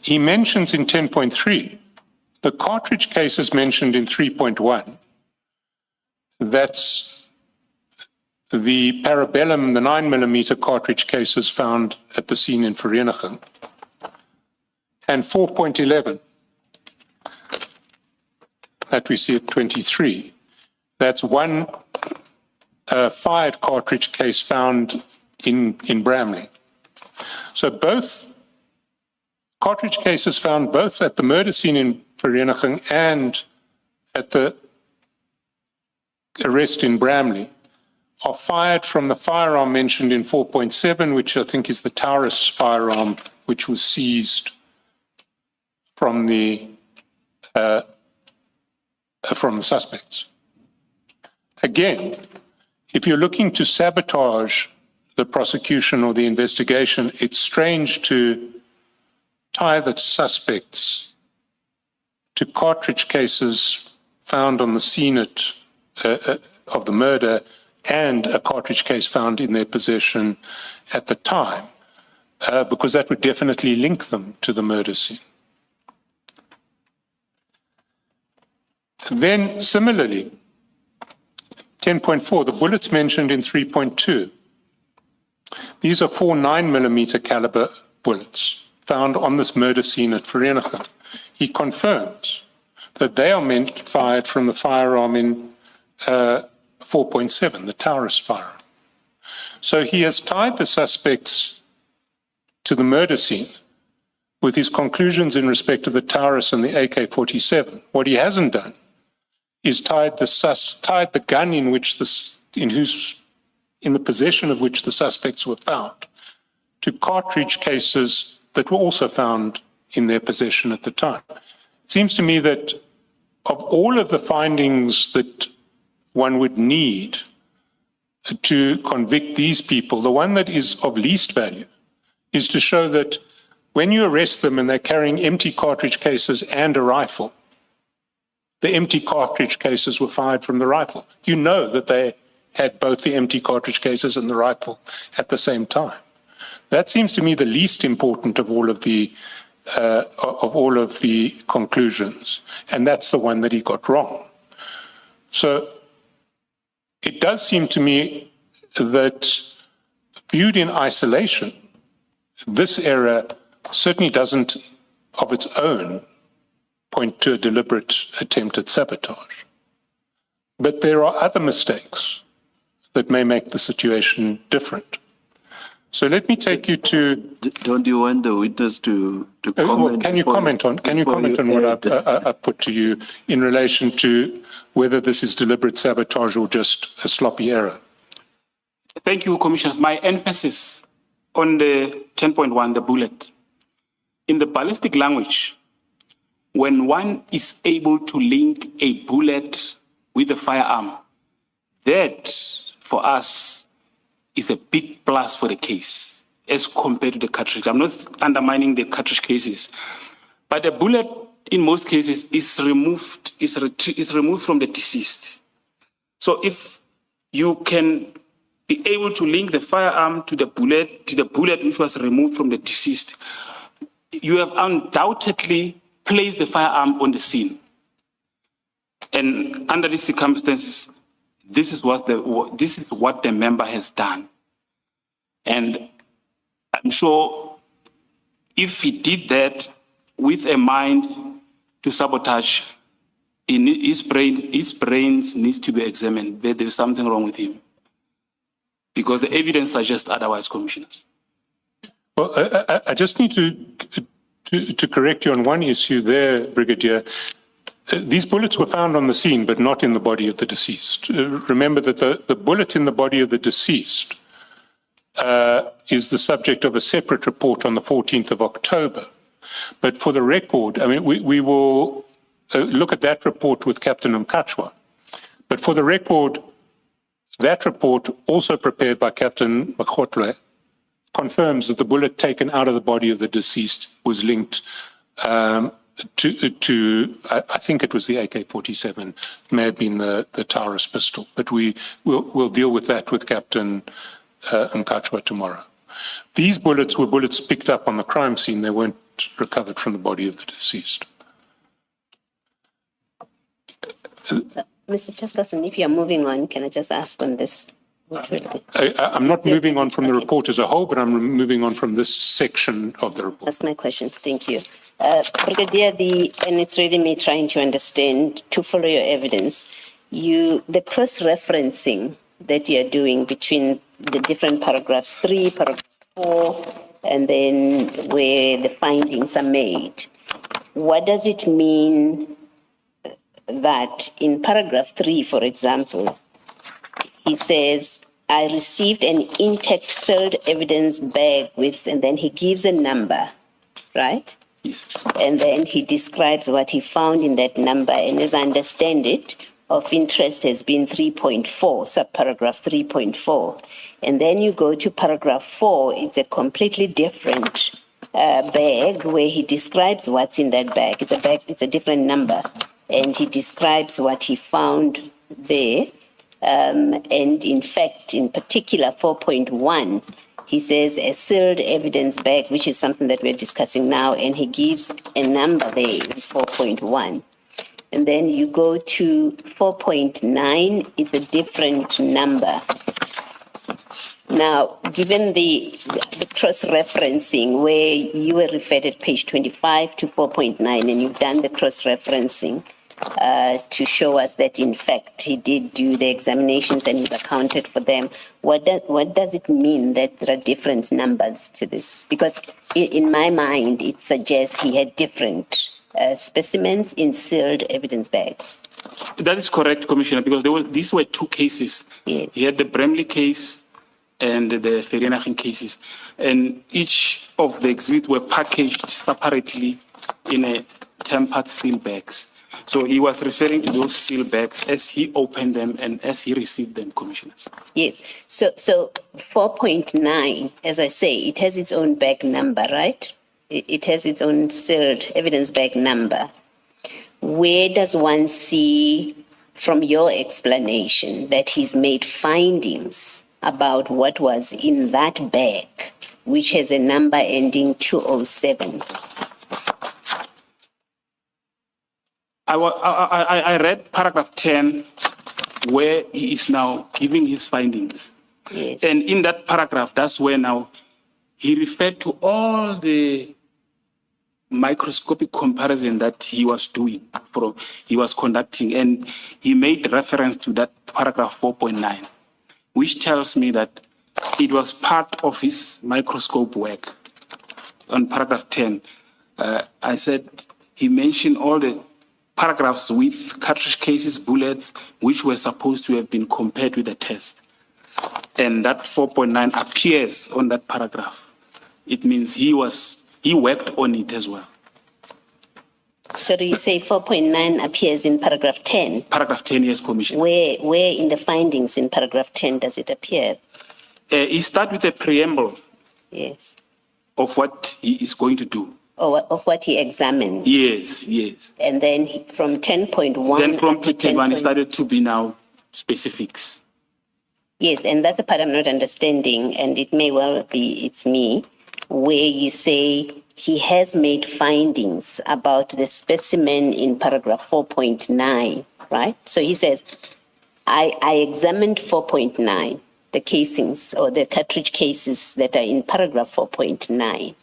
He mentions in 10.3 the cartridge cases mentioned in 3.1, that's the Parabellum, the 9mm cartridge cases found at the scene in Vereniging, and 4.11, that we see at 23. That's one fired cartridge case found in Bramley. So both cartridge cases found both at the murder scene in Vereniging and at the arrest in Bramley are fired from the firearm mentioned in 4.7, which I think is the Taurus firearm, which was seized from the suspects. Again, if you're looking to sabotage the prosecution or the investigation, it's strange to tie the suspects to cartridge cases found on the scene of the murder and a cartridge case found in their possession at the time, because that would definitely link them to the murder scene. Then similarly, 10.4, the bullets mentioned in 3.2. These are 4 9mm caliber bullets found on this murder scene at Vereniging. He confirms that they are fired from the firearm in 4.7, the Taurus firearm. So he has tied the suspects to the murder scene with his conclusions in respect of the Taurus and the AK-47. What he hasn't done is tied the gun in the possession of which the suspects were found to cartridge cases that were also found in their possession at the time. It seems to me that of all of the findings that one would need to convict these people, the one that is of least value is to show that when you arrest them and they're carrying empty cartridge cases and a rifle, the empty cartridge cases were fired from the rifle. You know that they had both the empty cartridge cases and the rifle at the same time. That seems to me the least important of all of the conclusions, and that's the one that he got wrong. So it does seem to me that viewed in isolation, this error certainly doesn't, of its own, point to a deliberate attempt at sabotage. But there are other mistakes that may make the situation different. So let me take you to. Don't you want the witness to comment? Well, can you comment on what I put to you in relation to whether this is deliberate sabotage or just a sloppy error? Thank you, Commissioners. My emphasis on the 10.1, the bullet. In the ballistic language, when one is able to link a bullet with a firearm, that for us is a big plus for the case as compared to the cartridge. I'm not undermining the cartridge cases, but the bullet in most cases is removed from the deceased. So if you can be able to link the firearm to the bullet which was removed from the deceased, you have undoubtedly placed the firearm on the scene. And under these circumstances, this is what the member has done. And I'm sure if he did that with a mind to sabotage, his brains needs to be examined. There's something wrong with him, because the evidence suggests otherwise, Commissioners. Well, I just need to correct you on one issue there, Brigadier. These bullets were found on the scene, but not in the body of the deceased. Remember that the bullet in the body of the deceased is the subject of a separate report on the 14th of October. But for the record, I mean, we will look at that report with Captain Mkhabela. But for the record, that report, also prepared by Captain Mkhabela, confirms that the bullet taken out of the body of the deceased was linked to I think it was the AK-47, may have been the Taurus pistol, but we'll deal with that with Captain Mkhabela tomorrow. These bullets were bullets picked up on the crime scene. They weren't recovered from the body of the deceased. Mr. Chesterton, if you're moving on, can I just ask on this? I'm not moving on from the report as a whole, but I'm moving on from this section of the report. That's my question. Thank you. Brigadier, and it's really me trying to understand, to follow your evidence, the cross-referencing that you're doing between the different paragraphs 3, paragraph 4, and then where the findings are made. What does it mean that in paragraph 3, for example, he says, I received an intact sealed evidence bag with, and then he gives a number, right? Yes. And then he describes what he found in that number. And as I understand it, of interest has been 3.4, subparagraph 3.4. And then you go to paragraph 4, it's a completely different bag where he describes what's in that bag. It's a different number. And he describes what he found there. And in fact, in particular, 4.1, he says a sealed evidence bag, which is something that we're discussing now, and he gives a number there in 4.1. And then you go to 4.9, it's a different number. Now, given the cross-referencing, where you were referred at page 25 to 4.9, and you've done the cross-referencing, to show us that, in fact, he did do the examinations and he's accounted for them. What does it mean that there are different numbers to this? Because in my mind, it suggests he had different specimens in sealed evidence bags. That is correct, Commissioner, because these were two cases. Yes. He had the Bramley case and the Vereeniging cases. And each of the exhibits were packaged separately in a tempered seal bags. So he was referring to those seal bags as he opened them and as he received them, Commissioners. Yes. So 4.9, as I say, it has its own bag number, right? It has its own sealed evidence bag number. Where does one see, from your explanation, that he's made findings about what was in that bag, which has a number ending 207? I read paragraph 10, where he is now giving his findings. Yes. And in that paragraph, that's where now he referred to all the microscopic comparison that he was doing, he was conducting, and he made reference to that paragraph 4.9, which tells me that it was part of his microscope work on paragraph 10. I said he mentioned all the paragraphs with cartridge cases, bullets, which were supposed to have been compared with the test. And that 4.9 appears on that paragraph. It means he worked on it as well. So do you say 4.9 appears in paragraph 10? Paragraph 10, yes, Commissioner. Where in the findings in paragraph 10 does it appear? He starts with a preamble Yes. of what he is going to do. Or of what he examined? Yes, yes. And then from 10.1... Then from up to 10.1, it 10.6. started to be now specifics. Yes, and that's the part I'm not understanding, and it may well be it's me, where you say he has made findings about the specimen in paragraph 4.9, right? So he says, I examined 4.9, the casings or the cartridge cases that are in paragraph 4.9.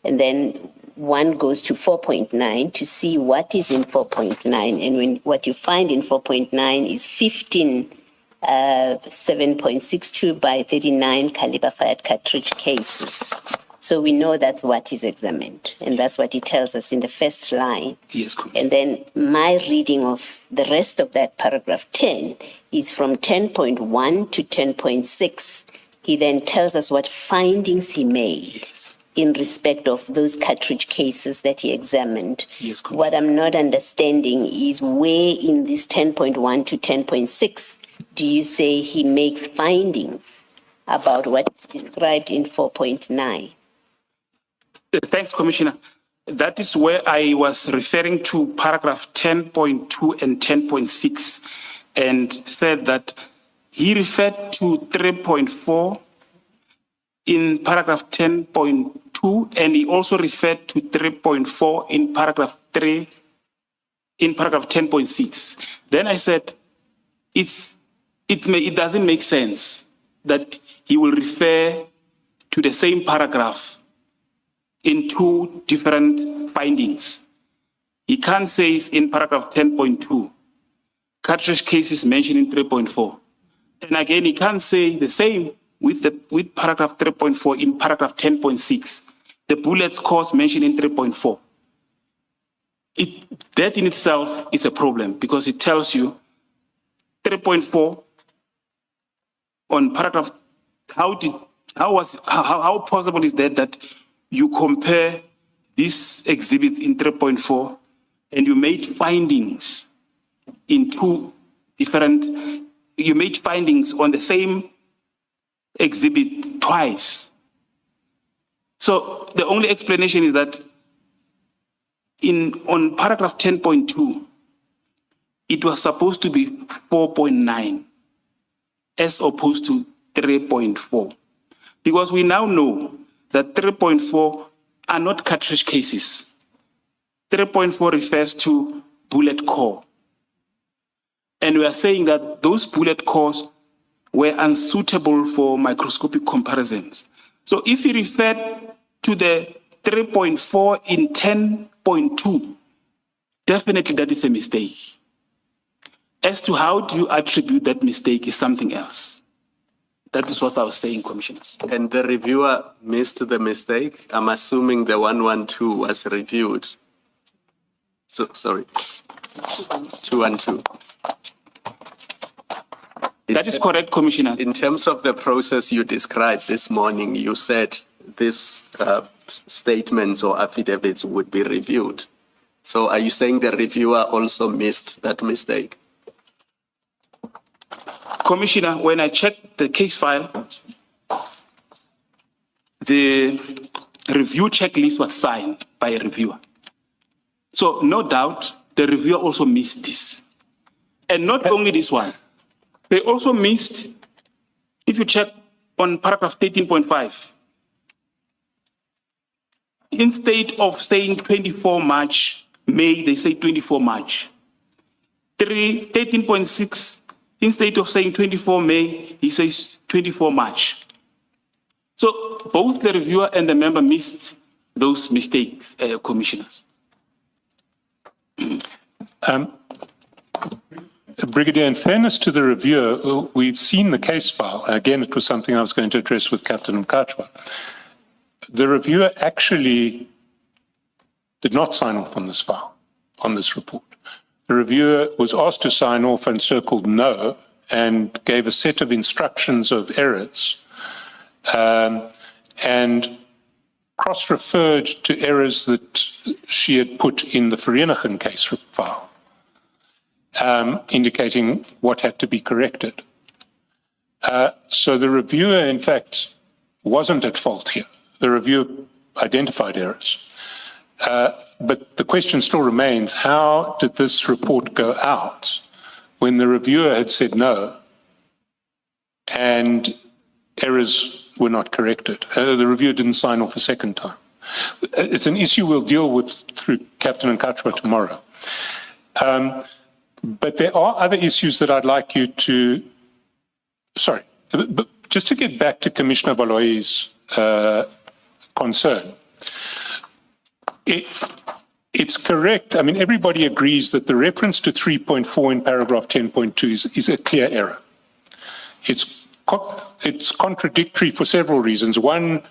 And then one goes to 4.9 to see what is in 4.9. And when what you find in 4.9 is 15 7.62 by 39 caliber fired cartridge cases. So we know that's what is examined, and that's what he tells us in the first line. Yes, and then my reading of the rest of that paragraph 10 is from 10.1 to 10.6. He then tells us what findings he made in respect of those cartridge cases that he examined. Yes, what I'm not understanding is where in this 10.1 to 10.6 do you say he makes findings about what is described in 4.9? Thanks, Commissioner. That is where I was referring to paragraph 10.2 and 10.6 and said that he referred to 3.4 in paragraph 10.2, and he also referred to 3.4 in paragraph 3, in paragraph 10.6. Then I said, it doesn't make sense that he will refer to the same paragraph in two different findings. He can't say in paragraph 10.2, cartridge cases mentioned in 3.4. And again, he can't say the same with paragraph 3.4 in paragraph 10.6, the bullets cost mentioned in 3.4. That in itself is a problem because it tells you 3.4 on paragraph, how possible is that you compare these exhibits in 3.4 and you made findings in two different, you made findings on the same exhibit twice. So the only explanation is that on paragraph 10.2, it was supposed to be 4.9 as opposed to 3.4. Because we now know that 3.4 are not cartridge cases. 3.4 refers to bullet core. And we are saying that those bullet cores were unsuitable for microscopic comparisons. So if you refer to the 3.4 in 10.2, definitely that is a mistake. As to how do you attribute that mistake is something else. That is what I was saying, Commissioners. And the reviewer missed the mistake? I'm assuming the 112 was reviewed. So, sorry, 212. That is correct, Commissioner. In terms of the process you described this morning, you said these statements or affidavits would be reviewed. So are you saying the reviewer also missed that mistake? Commissioner, when I checked the case file, the review checklist was signed by a reviewer. So no doubt the reviewer also missed this. And not only this one, they also missed, if you check on paragraph 13.5, instead of saying 24 March, May, they say 24 March. 13.6, instead of saying 24 May, he says 24 March. So both the reviewer and the member missed those mistakes, Commissioners. Brigadier, in fairness to the reviewer, we've seen the case file. Again, it was something I was going to address with Captain Mkhabela. The reviewer actually did not sign off on this file, on this report. The reviewer was asked to sign off and circled no, and gave a set of instructions of errors, and cross-referred to errors that she had put in the Vereeniging case file, indicating what had to be corrected. So the reviewer, in fact, wasn't at fault here. The reviewer identified errors. But the question still remains, how did this report go out when the reviewer had said no and errors were not corrected? The reviewer didn't sign off a second time. It's an issue we'll deal with through Captain Mkhabela tomorrow. But there are other issues that I'd like you to, sorry, but just to get back to Commissioner Baloyi's concern. It's correct. I mean, everybody agrees that the reference to 3.4 in paragraph 10.2 is a clear error. It's contradictory for several reasons. One,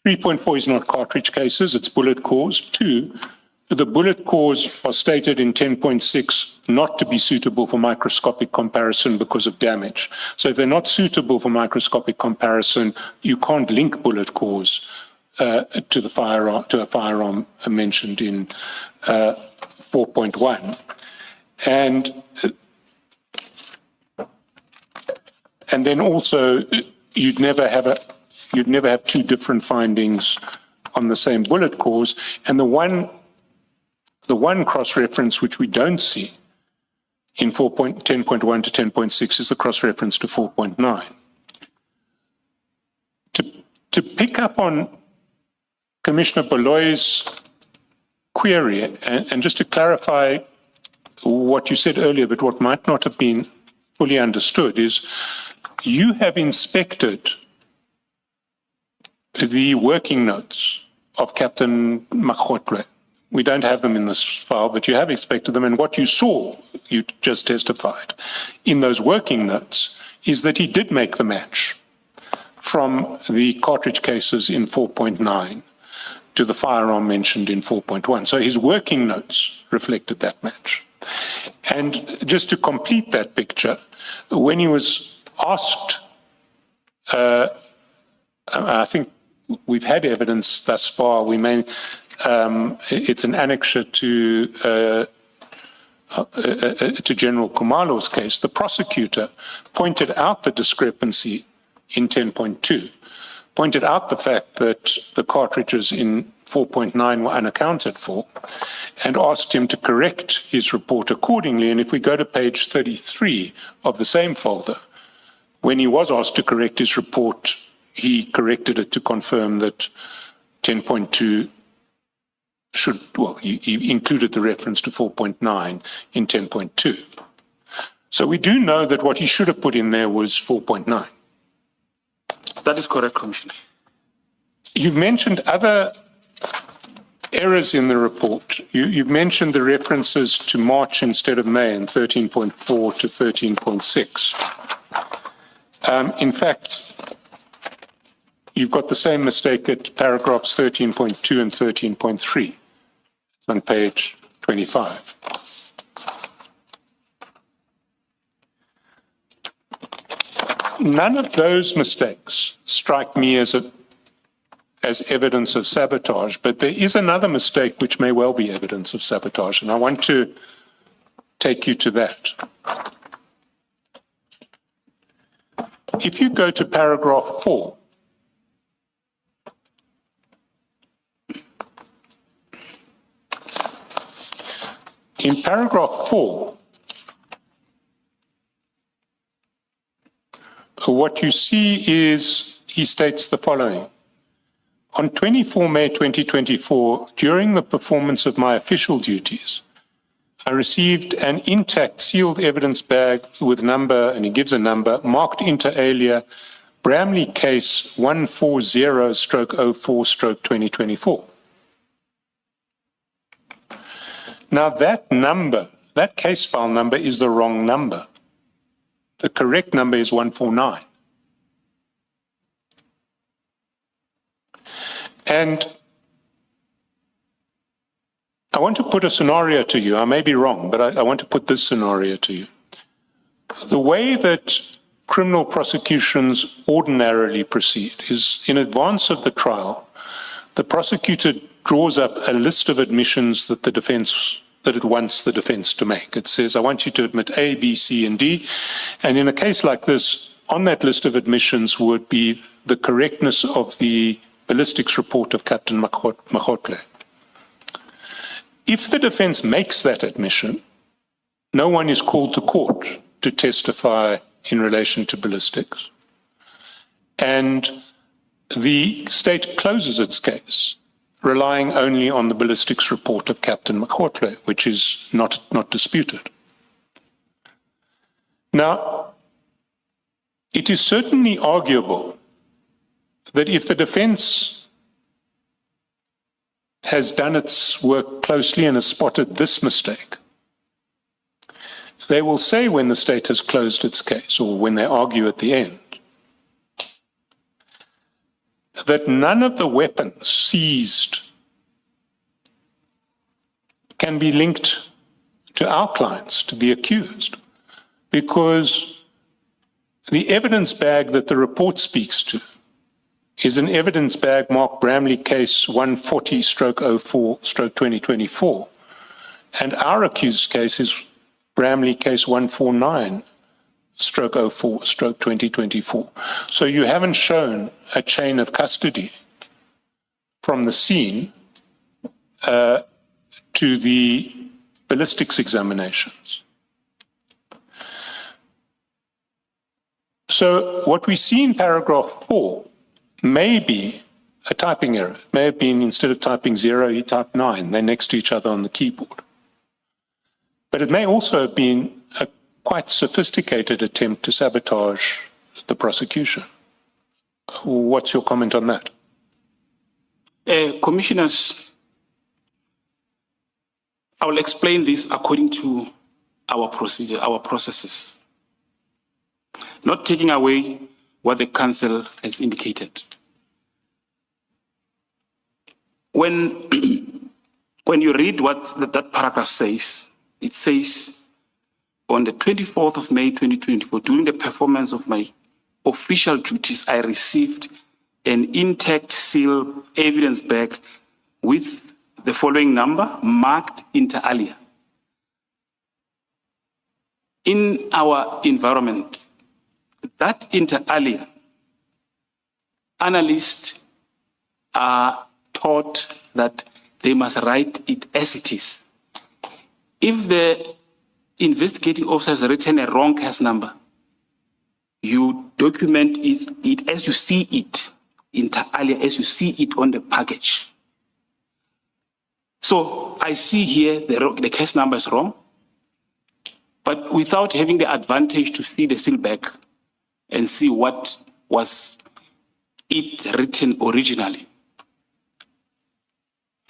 3.4 is not cartridge cases, it's bullet cores. Two, the bullet cores are stated in 10.6 not to be suitable for microscopic comparison because of damage. So if they're not suitable for microscopic comparison, you can't link bullet cores to a firearm mentioned in 4.1. And then also you'd never have two different findings on the same bullet cores. And the one cross-reference which we don't see in 10.1 to 10.6 is the cross-reference to 4.9. To pick up on Commissioner Baloyi's query, and just to clarify what you said earlier, but what might not have been fully understood, is you have inspected the working notes of Captain Mkhabela. We don't have them in this file, but you have inspected them, and what you saw, you just testified, in those working notes is that he did make the match from the cartridge cases in 4.9 to the firearm mentioned in 4.1. So his working notes reflected that match. And just to complete that picture, when he was asked, I think we've had evidence thus far, it's an annexure to General Khumalo's case. The prosecutor pointed out the discrepancy in 10.2, pointed out the fact that the cartridges in 4.9 were unaccounted for, and asked him to correct his report accordingly. And if we go to page 33 of the same folder, when he was asked to correct his report, he corrected it to confirm that 10.2 he included the reference to 4.9 in 10.2. So we do know that what he should have put in there was 4.9. That is correct, Commissioner. You've mentioned other errors in the report. You've mentioned the references to March instead of May in 13.4 to 13.6. In fact, you've got the same mistake at paragraphs 13.2 and 13.3 on page 25. None of those mistakes strike me as evidence of sabotage, but there is another mistake which may well be evidence of sabotage, and I want to take you to that. If you go to paragraph 4, in paragraph 4, what you see is he states the following. On 24 May 2024, during the performance of my official duties, I received an intact sealed evidence bag with number, and he gives a number, marked inter alia, Bramley case 140/04/2024. Now that number, that case file number is the wrong number. The correct number is 149. And I want to put a scenario to you. I may be wrong, but I want to put this scenario to you. The way that criminal prosecutions ordinarily proceed is in advance of the trial, the prosecutor draws up a list of admissions that it wants the defense to make. It says, I want you to admit A, B, C, and D. And in a case like this, on that list of admissions would be the correctness of the ballistics report of Captain Mkhabela. If the defense makes that admission, no one is called to court to testify in relation to ballistics. And the state closes its case, relying only on the ballistics report of Captain Mkhabela, which is not disputed. Now, it is certainly arguable that if the defense has done its work closely and has spotted this mistake, they will say when the state has closed its case, or when they argue at the end, that none of the weapons seized can be linked to our clients, to the accused, because the evidence bag that the report speaks to is an evidence bag marked Bramley case 140/04/2024. And our accused case is Bramley case 149/04/2024. So you haven't shown a chain of custody from the scene to the ballistics examinations. So what we see in paragraph 4 may be a typing error. It may have been, instead of typing 0, he typed 9. They're next to each other on the keyboard. But it may also have been a quite sophisticated attempt to sabotage the prosecution. What's your comment on that? Commissioners, I will explain this according to our procedure, our processes, not taking away what the council has indicated. When you read what that paragraph says, it says, on the 24th of May 2024, during the performance of my official duties, I received an intact seal evidence bag with the following number, marked inter alia. In our environment, that inter alia, analysts are taught that they must write it as it is. If the investigating officer has written a wrong case number, you document it as you see it, inter alia, as you see it on the package. So I see here the case number is wrong, but without having the advantage to see the seal back and see what was it written originally,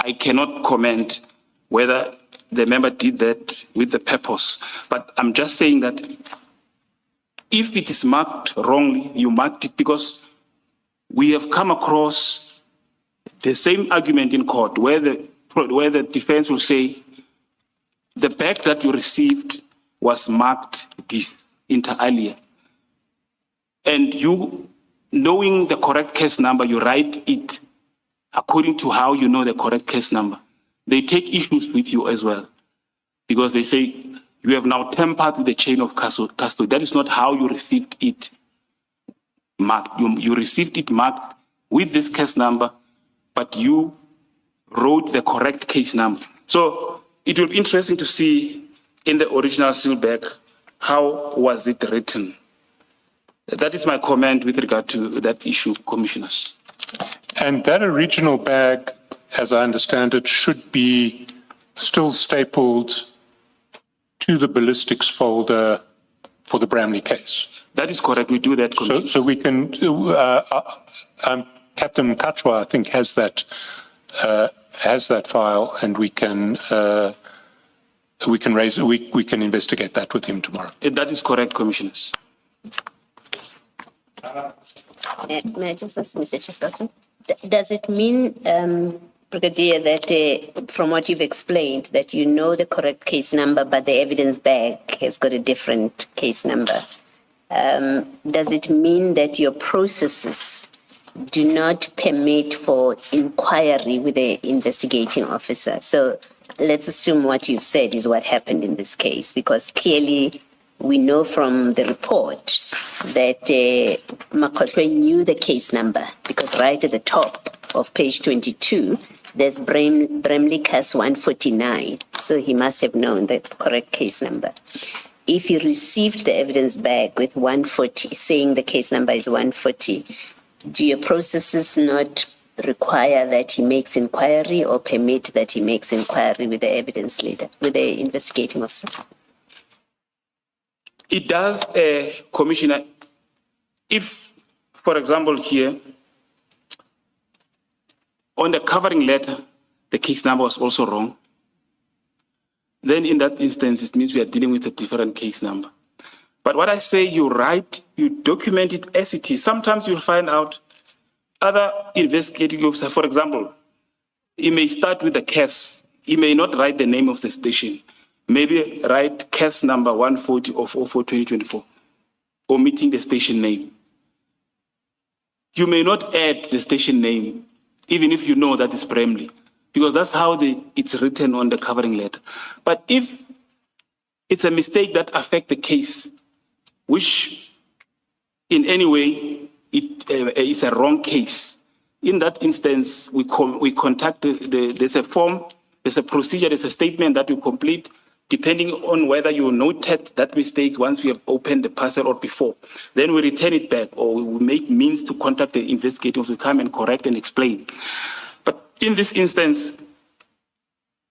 I cannot comment whether the member did that with the purpose. But I'm just saying that if it is marked wrongly, you marked it, because we have come across the same argument in court where the defense will say the bag that you received was marked this inter alia. And you, knowing the correct case number, you write it according to how you know the correct case number. They take issues with you as well, because they say you have now tampered with the chain of custody. That is not how you received it marked. You received it marked with this case number, but you wrote the correct case number. So it will be interesting to see in the original seal bag, how was it written? That is my comment with regard to that issue, commissioners. And that original bag, as I understand it, should be still stapled to the ballistics folder for the Bramley case. That is correct. We do that, Commissioner. So we can, Captain Mkhatshwa, I think, has that file, and we can we can investigate that with him tomorrow. That is correct, Commissioners. May I just ask Mr. Chiskalson? Does it mean, Brigadier, that from what you've explained, that you know the correct case number, but the evidence bag has got a different case number? Does it mean that your processes do not permit for inquiry with the investigating officer? So let's assume what you've said is what happened in this case, because clearly we know from the report that Makhotlwe knew the case number, because right at the top of page 22, there's Bramley Cas 149. So he must have known the correct case number. If he received the evidence back with 140, saying the case number is 140, do your processes not require that he makes inquiry or permit that he makes inquiry with the evidence leader, with the investigating officer? It does, Commissioner. If, for example, here, on the covering letter, the case number was also wrong, then in that instance, it means we are dealing with a different case number. But what I say, you write, you document it as it is. Sometimes you'll find out other investigating officers, for example, he may start with the case. He may not write the name of the station. Maybe write case number 140 of 04-2024, omitting the station name. You may not add the station name, even if you know that it's Bramley, because that's how it's written on the covering letter. But if it's a mistake that affects the case, which in any way it is a wrong case, in that instance, we contact there's a form, there's a procedure, there's a statement that you complete, depending on whether you noted that mistake once we have opened the parcel or before. Then we return it back, or we will make means to contact the investigators to come and correct and explain. But in this instance,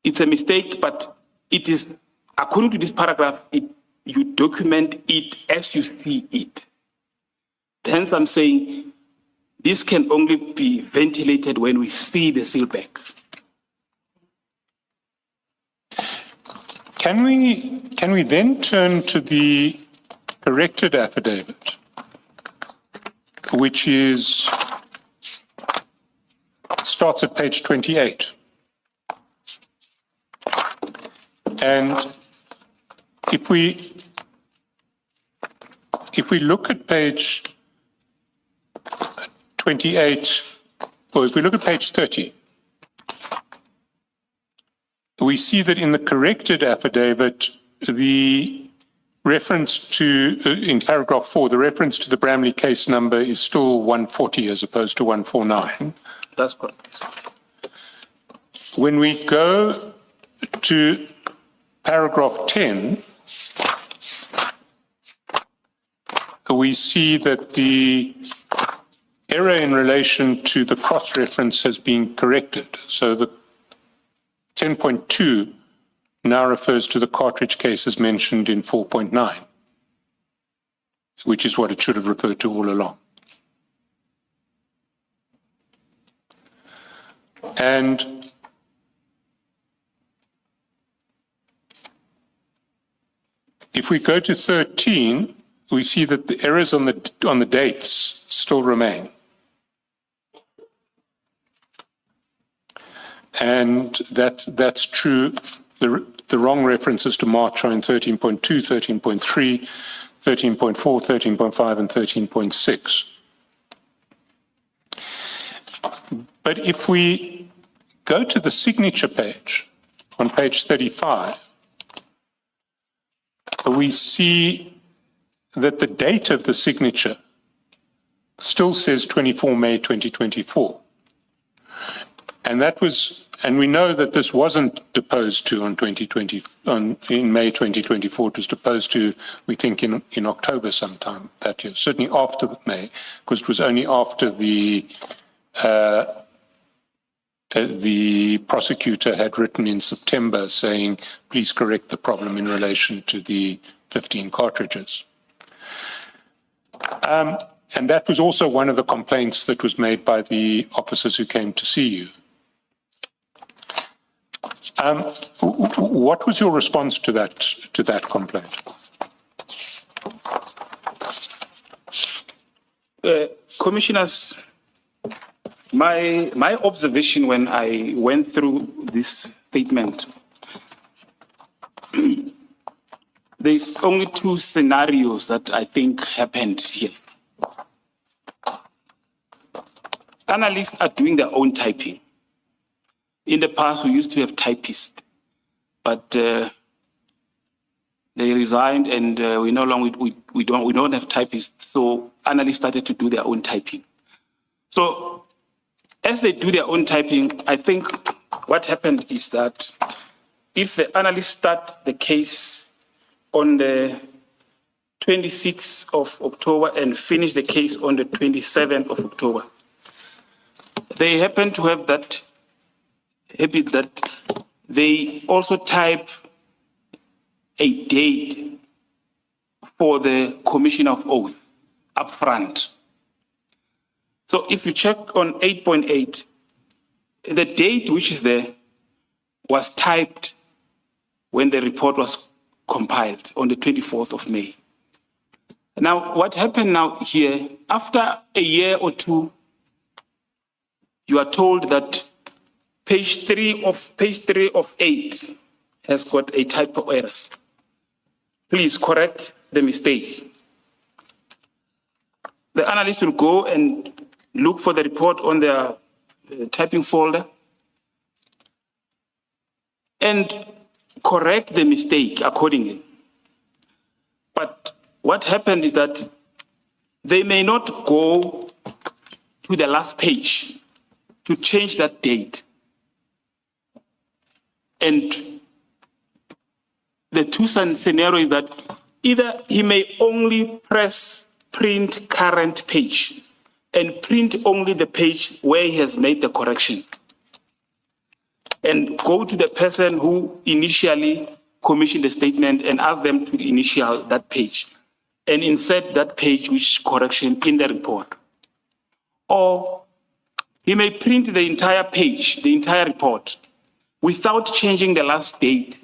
it's a mistake, but it is, according to this paragraph, you document it as you see it. Hence, I'm saying this can only be ventilated when we see the sealback. Can we then turn to the corrected affidavit, which starts at page 28. And if we look at page 28, or if we look at page 30, we see that in the corrected affidavit, the reference to, in paragraph 4, the reference to the Bramley case number is still 140 as opposed to 149. That's correct. When we go to paragraph 10, we see that the error in relation to the cross-reference has been corrected. So the 10.2 now refers to the cartridge case as mentioned in 4.9, which is what it should have referred to all along. And if we go to 13, we see that the errors on the dates still remain. And that's true. The wrong references to March are in 13.2, 13.3, 13.4, 13.5, and 13.6. But if we go to the signature page, on page 35, we see that the date of the signature still says 24 May 2024. And that was, and we know that this wasn't deposed to in May 2024. It was deposed to, we think, in October sometime that year, certainly after May, because it was only after the prosecutor had written in September saying, please correct the problem in relation to the 15 cartridges. And that was also one of the complaints that was made by the officers who came to see you. What was your response to that complaint? Commissioners, my observation when I went through this statement, there's only two scenarios that I think happened here. Analysts are doing their own typing. In the past, we used to have typists, but they resigned, and we no longer we don't have typists. So analysts started to do their own typing. So as they do their own typing, I think what happened is that if the analysts start the case on the 26th of October and finish the case on the 27th of October, they happen to have that habit that they also type a date for the commission of oath up front. So if you check on 8.8, the date which is there was typed when the report was compiled on the 24th of May. Now, what happened now here, after a year or two, you are told that page 3 of 8 has got a typo error. Please correct the mistake. The analyst will go and look for the report on their typing folder and correct the mistake accordingly. But what happened is that they may not go to the last page to change that date. And the two scenarios is that either he may only press print current page and print only the page where he has made the correction and go to the person who initially commissioned the statement and ask them to initial that page and insert that page with correction in the report. Or he may print the entire page, the entire report, without changing the last date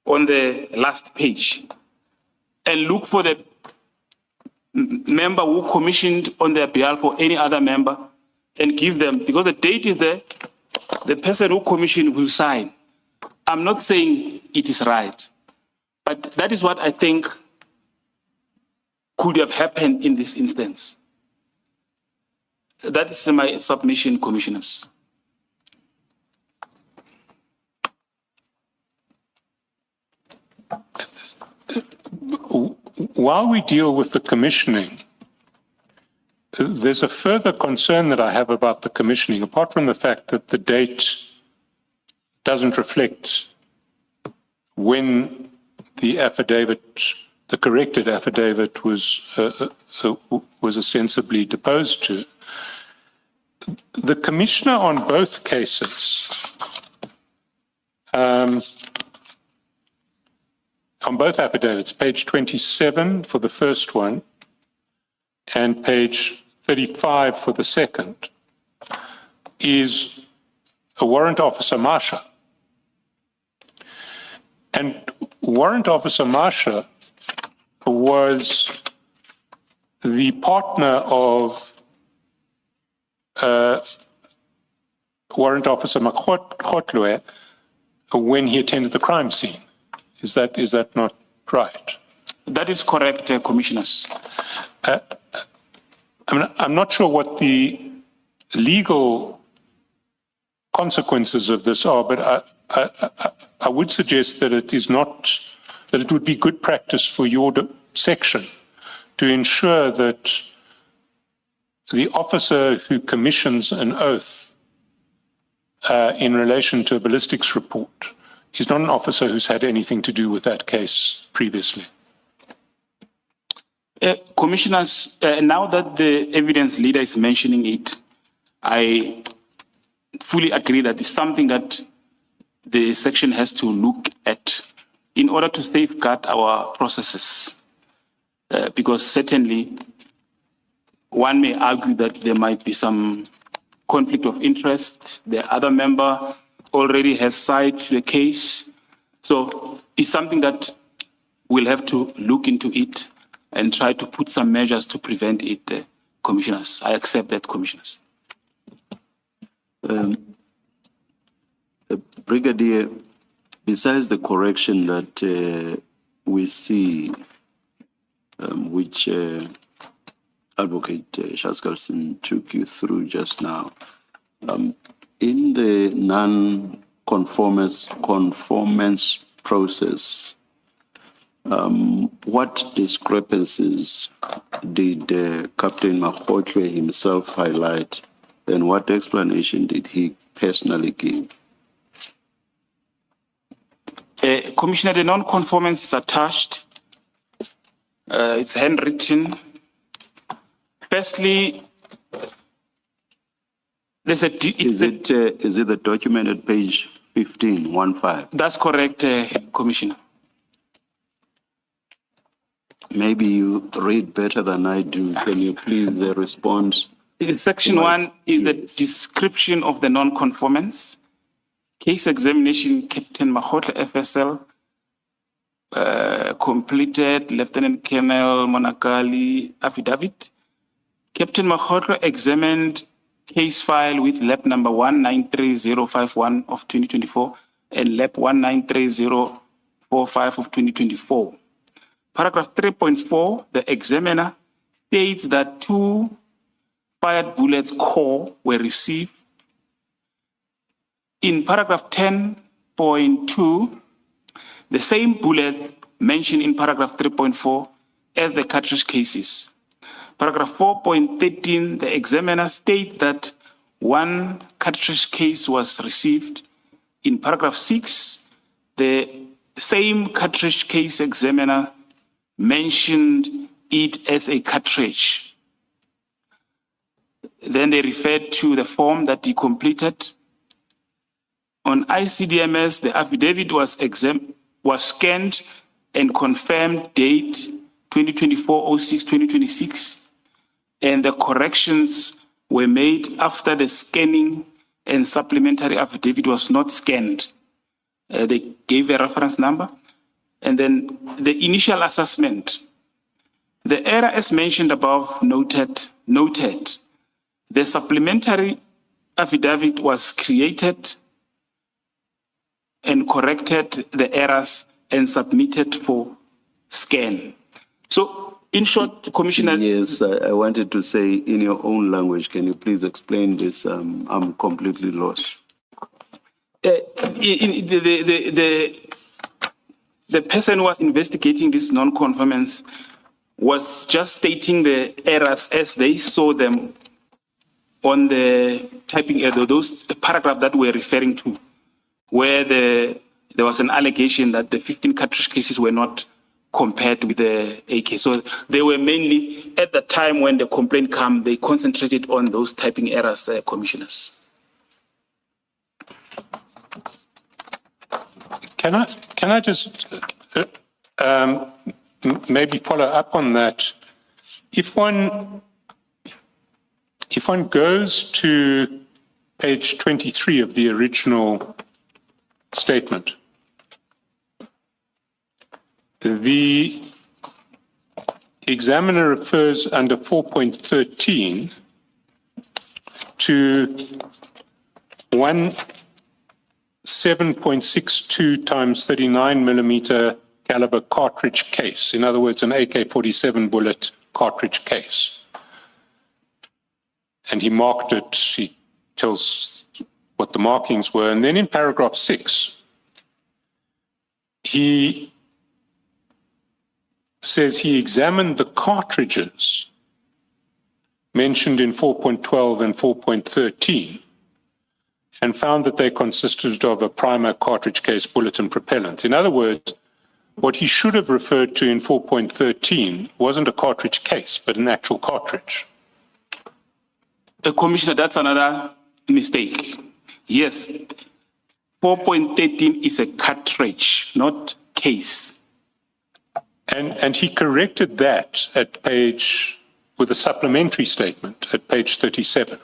on the last page and look for the member who commissioned on their behalf or any other member and give them, because the date is there, the person who commissioned will sign. I'm not saying it is right, but that is what I think could have happened in this instance. That is my submission, commissioners. While we deal with the commissioning, there's a further concern that I have about the commissioning, apart from the fact that the date doesn't reflect when the affidavit, the corrected affidavit was ostensibly deposed to. The commissioner on both cases, on both affidavits, page 27 for the first one and page 35 for the second, is a warrant officer Marsha. And warrant officer Marsha was the partner of warrant officer Mkhabela when he attended the crime scene. Is that not right? That is correct, commissioners. I'm not sure what the legal consequences of this are, but I would suggest that it is not, that it would be good practice for your section to ensure that the officer who commissions an oath in relation to a ballistics report is not an officer who's had anything to do with that case previously. Commissioners, now that the evidence leader is mentioning it, I fully agree that it's something that the section has to look at in order to safeguard our processes. Because certainly one may argue that there might be some conflict of interest. The other member already has cited the case. So it's something that we'll have to look into it and try to put some measures to prevent it, Commissioners. I accept that, Commissioners. Brigadier, besides the correction that we see, which Advocate Shaskalson took you through just now, in the non-conformance process, what discrepancies did Captain Mkhabela himself highlight, and what explanation did he personally give? Commissioner, the non-conformance is attached. It's handwritten. Firstly, there's a... Is it the document at page 15? That's correct, Commissioner. Maybe you read better than I do. Can you please respond? Section 1 is the description of the non-conformance. Case examination, Captain Mkhabela, FSL, completed, Lieutenant Colonel Monakali, affidavit. Captain Mkhabela examined case file with LEP number 193051 of 2024 and LEP 193045 of 2024. Paragraph 3.4, the examiner states that 2 fired bullets core were received. In paragraph 10.2, the same bullets mentioned in paragraph 3.4 as the cartridge cases. Paragraph 4.13, the examiner states that 1 cartridge case was received. In paragraph 6, the same cartridge case examiner mentioned it as a cartridge. Then they referred to the form that he completed. On ICDMS, the affidavit was scanned and confirmed date 2024-06-2026, and the corrections were made after the scanning, and supplementary affidavit was not scanned. They gave a reference number. And then the initial assessment. The error as mentioned above noted. The supplementary affidavit was created and corrected the errors and submitted for scan. So, in short, Commissioner... Yes, I wanted to say in your own language, can you please explain this? I'm completely lost. The person who was investigating this non-conformance was just stating the errors as they saw them on the typing error, those paragraphs that we're referring to, where there was an allegation that the 15 cartridge cases were not compared with the AK. So they were mainly, at the time when the complaint came, they concentrated on those typing errors, Commissioners. Can I just maybe follow up on that? If one goes to page 23 of the original statement, the examiner refers under 4.13 to 7.62 times 39 millimeter caliber cartridge case. In other words, an AK-47 bullet cartridge case. And he marked it, he tells what the markings were. And then in paragraph 6, he says he examined the cartridges mentioned in 4.12 and 4.13 and found that they consisted of a primer, cartridge case, bullet, and propellant. In other words, what he should have referred to in 4.13 wasn't a cartridge case, but an actual cartridge. Commissioner, that's another mistake. Yes, 4.13 is a cartridge, not case. And he corrected that at page, with a supplementary statement at page 37.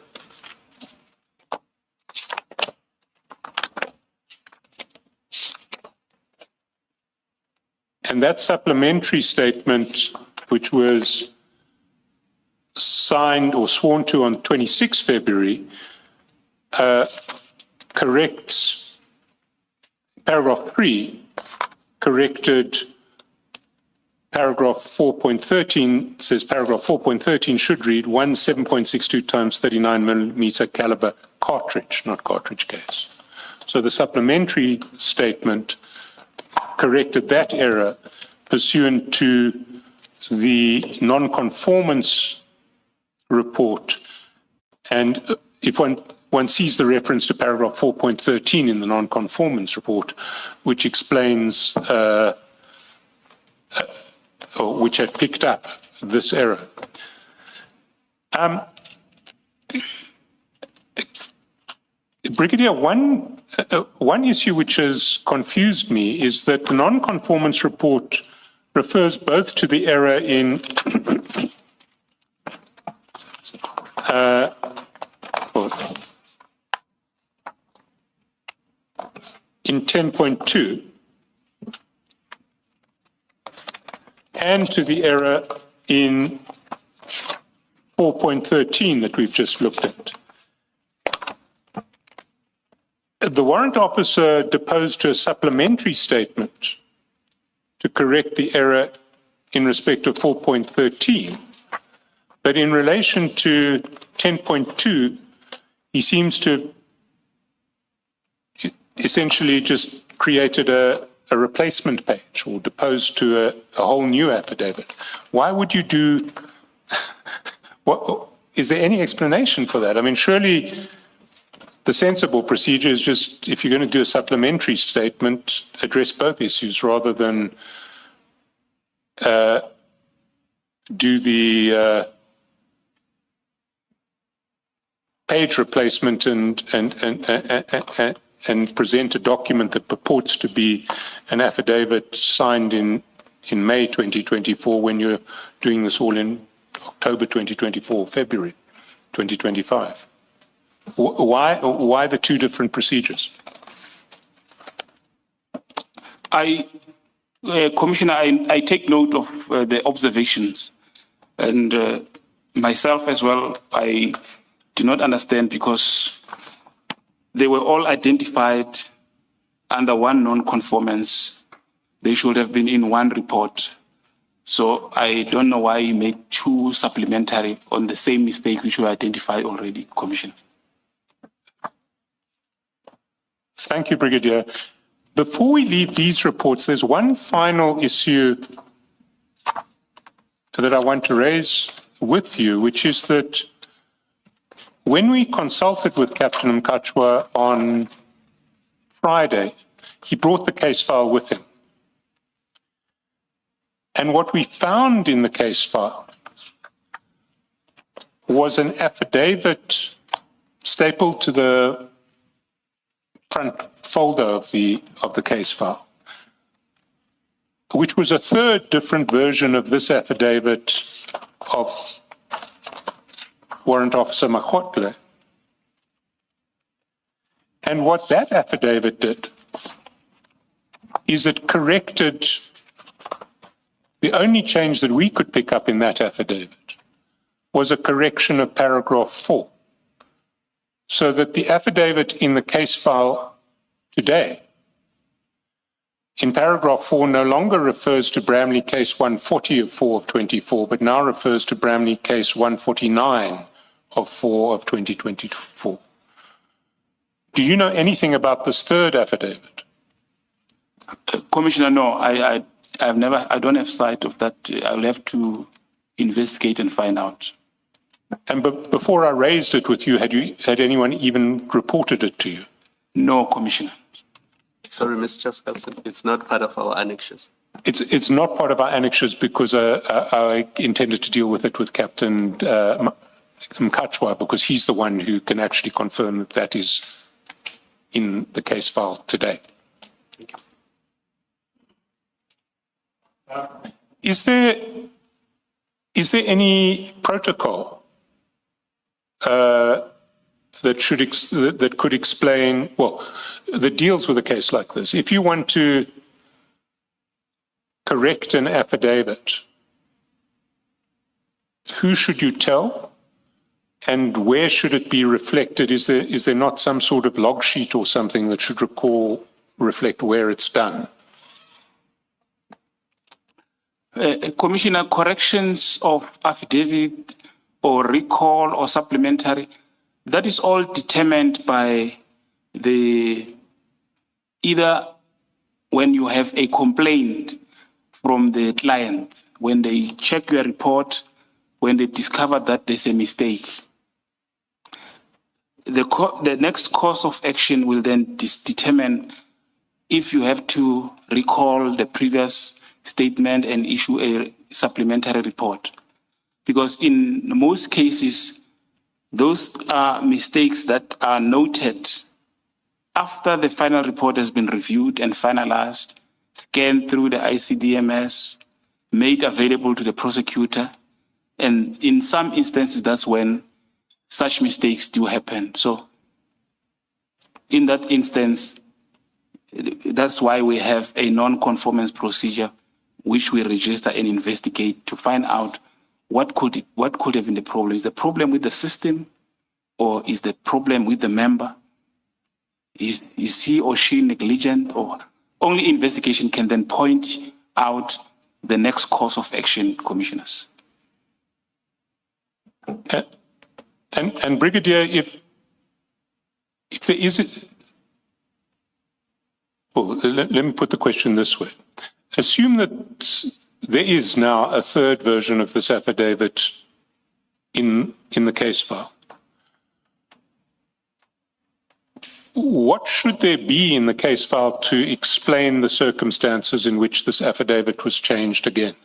And that supplementary statement, which was signed or sworn to on 26 February, corrects paragraph 3, corrected paragraph 4.13, says paragraph 4.13 should read 1 7.62 times 39 millimeter caliber cartridge, not cartridge case. So the supplementary statement corrected that error pursuant to the non-conformance report. And if one sees the reference to paragraph 4.13 in the non-conformance report, which explains, or which had picked up this error. Brigadier, one issue which has confused me is that the non-conformance report refers both to the error in in 10.2 and to the error in 4.13 that we've just looked at. The warrant officer deposed to a supplementary statement to correct the error in respect of 4.13. But in relation to 10.2, he seems to essentially just created a replacement page or deposed to a whole new affidavit. Why would you do, is there any explanation for that? I mean, surely the sensible procedure is just, if you're going to do a supplementary statement, address both issues rather than do the page replacement and present a document that purports to be an affidavit signed in May 2024 when you're doing this all in October 2024, February 2025. Why the two different procedures? Commissioner, I take note of the observations, and myself as well, I do not understand because they were all identified under one non-conformance. They should have been in one report. So I don't know why you made two supplementary on the same mistake which were identified already, Commissioner. Thank you, Brigadier. Before we leave these reports, there's one final issue that I want to raise with you, which is that when we consulted with Captain Mkhabela on Friday, he brought the case file with him. And what we found in the case file was an affidavit stapled to the front folder of the case file, which was a third different version of this affidavit of Warrant Officer Mkhabela. And what that affidavit did is it corrected the only change that we could pick up in that affidavit was a correction of paragraph 4. So that the affidavit in the case file today, in paragraph 4, no longer refers to Bramley case 140 of 4 of 24, but now refers to Bramley case 149 of 4 of 2024. Do you know anything about this third affidavit? Commissioner, no, I don't have sight of that. I'll have to investigate and find out. And before I raised it with you, had anyone even reported it to you? No, Commissioner. Sorry, Mr. Skelton, it's not part of our annexes. It's not part of our annexes because I intended to deal with it with Captain Mkhabela because he's the one who can actually confirm that that is in the case file today. Thank you. Is there any protocol that could explain, well, that deals with a case like this? If you want to correct an affidavit, who should you tell? And where should it be reflected? Is there not some sort of log sheet or something that should reflect where it's done? Commissioner, corrections of affidavit or recall or supplementary, that is all determined by either when you have a complaint from the client, when they check your report, when they discover that there's a mistake. The next course of action will then determine if you have to recall the previous statement and issue a supplementary report. Because in most cases, those are mistakes that are noted after the final report has been reviewed and finalized, scanned through the ICDMS, made available to the prosecutor. And in some instances, that's when such mistakes do happen. So in that instance, that's why we have a non-conformance procedure, which we register and investigate to find out what could have been the problem. Is the problem with the system, or is the problem with the member? Is he or she negligent? Or only investigation can then point out the next course of action, commissioners. And Brigadier, if there is let me put the question this way. Assume that there is now a third version of this affidavit in the case file. What should there be in the case file to explain the circumstances in which this affidavit was changed again?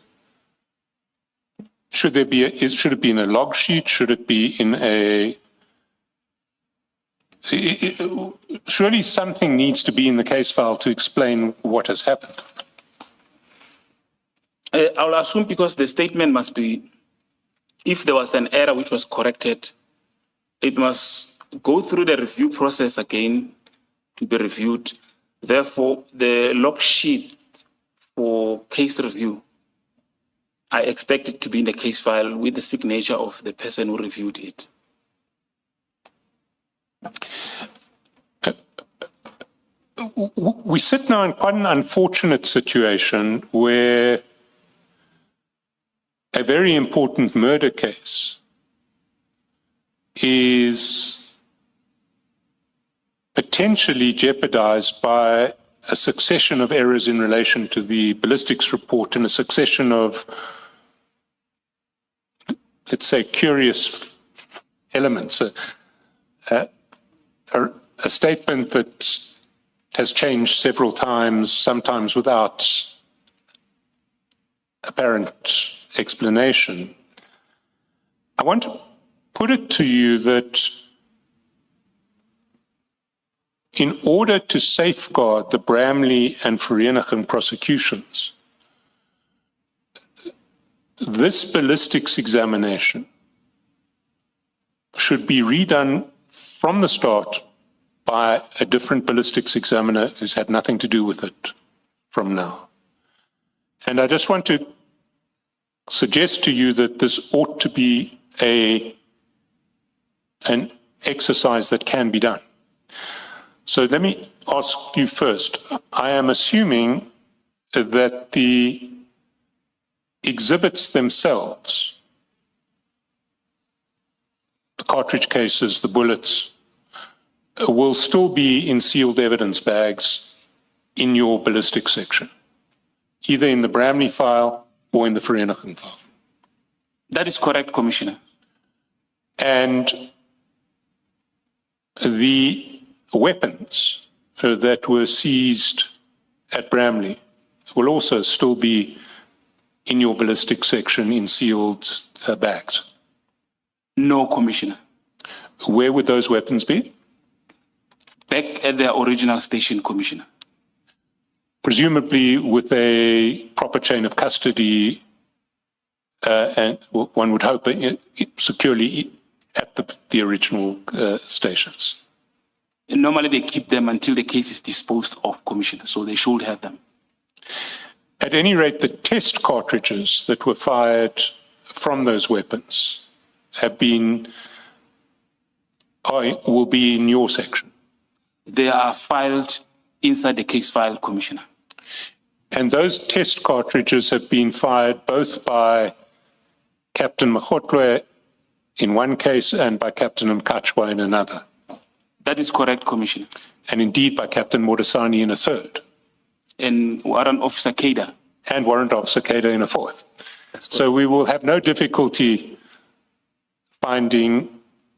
Should it be in a log sheet? Should it be in a... Surely something needs to be in the case file to explain what has happened. I'll assume because the statement must be, if there was an error which was corrected, it must go through the review process again to be reviewed. Therefore, the log sheet for case review, I expect it to be in the case file with the signature of the person who reviewed it. We sit now in quite an unfortunate situation where a very important murder case is potentially jeopardized by a succession of errors in relation to the ballistics report and a succession of, let's say, curious elements. A statement that has changed several times, sometimes without apparent explanation. I want to put it to you that in order to safeguard the Bramley and Vereeniging prosecutions, this ballistics examination should be redone from the start by a different ballistics examiner who's had nothing to do with it from now. And I just want to suggest to you that this ought to be an exercise that can be done. So let me ask you first. I am assuming that the exhibits themselves, the cartridge cases, the bullets, will still be in sealed evidence bags in your ballistics section, either in the Bramley file or in the Vereeniging file. That is correct, Commissioner. And the weapons that were seized at Bramley will also still be in your ballistics section in sealed bags? No, Commissioner. Where would those weapons be? Back at their original station, Commissioner. Presumably with a proper chain of custody, and one would hope securely at the original stations. Normally they keep them until the case is disposed of, Commissioner, so they should have them. At any rate, the test cartridges that were fired from those weapons will be in your section. They are filed inside the case file, Commissioner. And those test cartridges have been fired both by Captain Mkhabela in one case and by Captain Mkhabela in another. That is correct, Commissioner. And indeed by Captain Modisani in a third. And Warrant Officer Kada. And Warrant Officer Kada in a fourth. So we will have no difficulty finding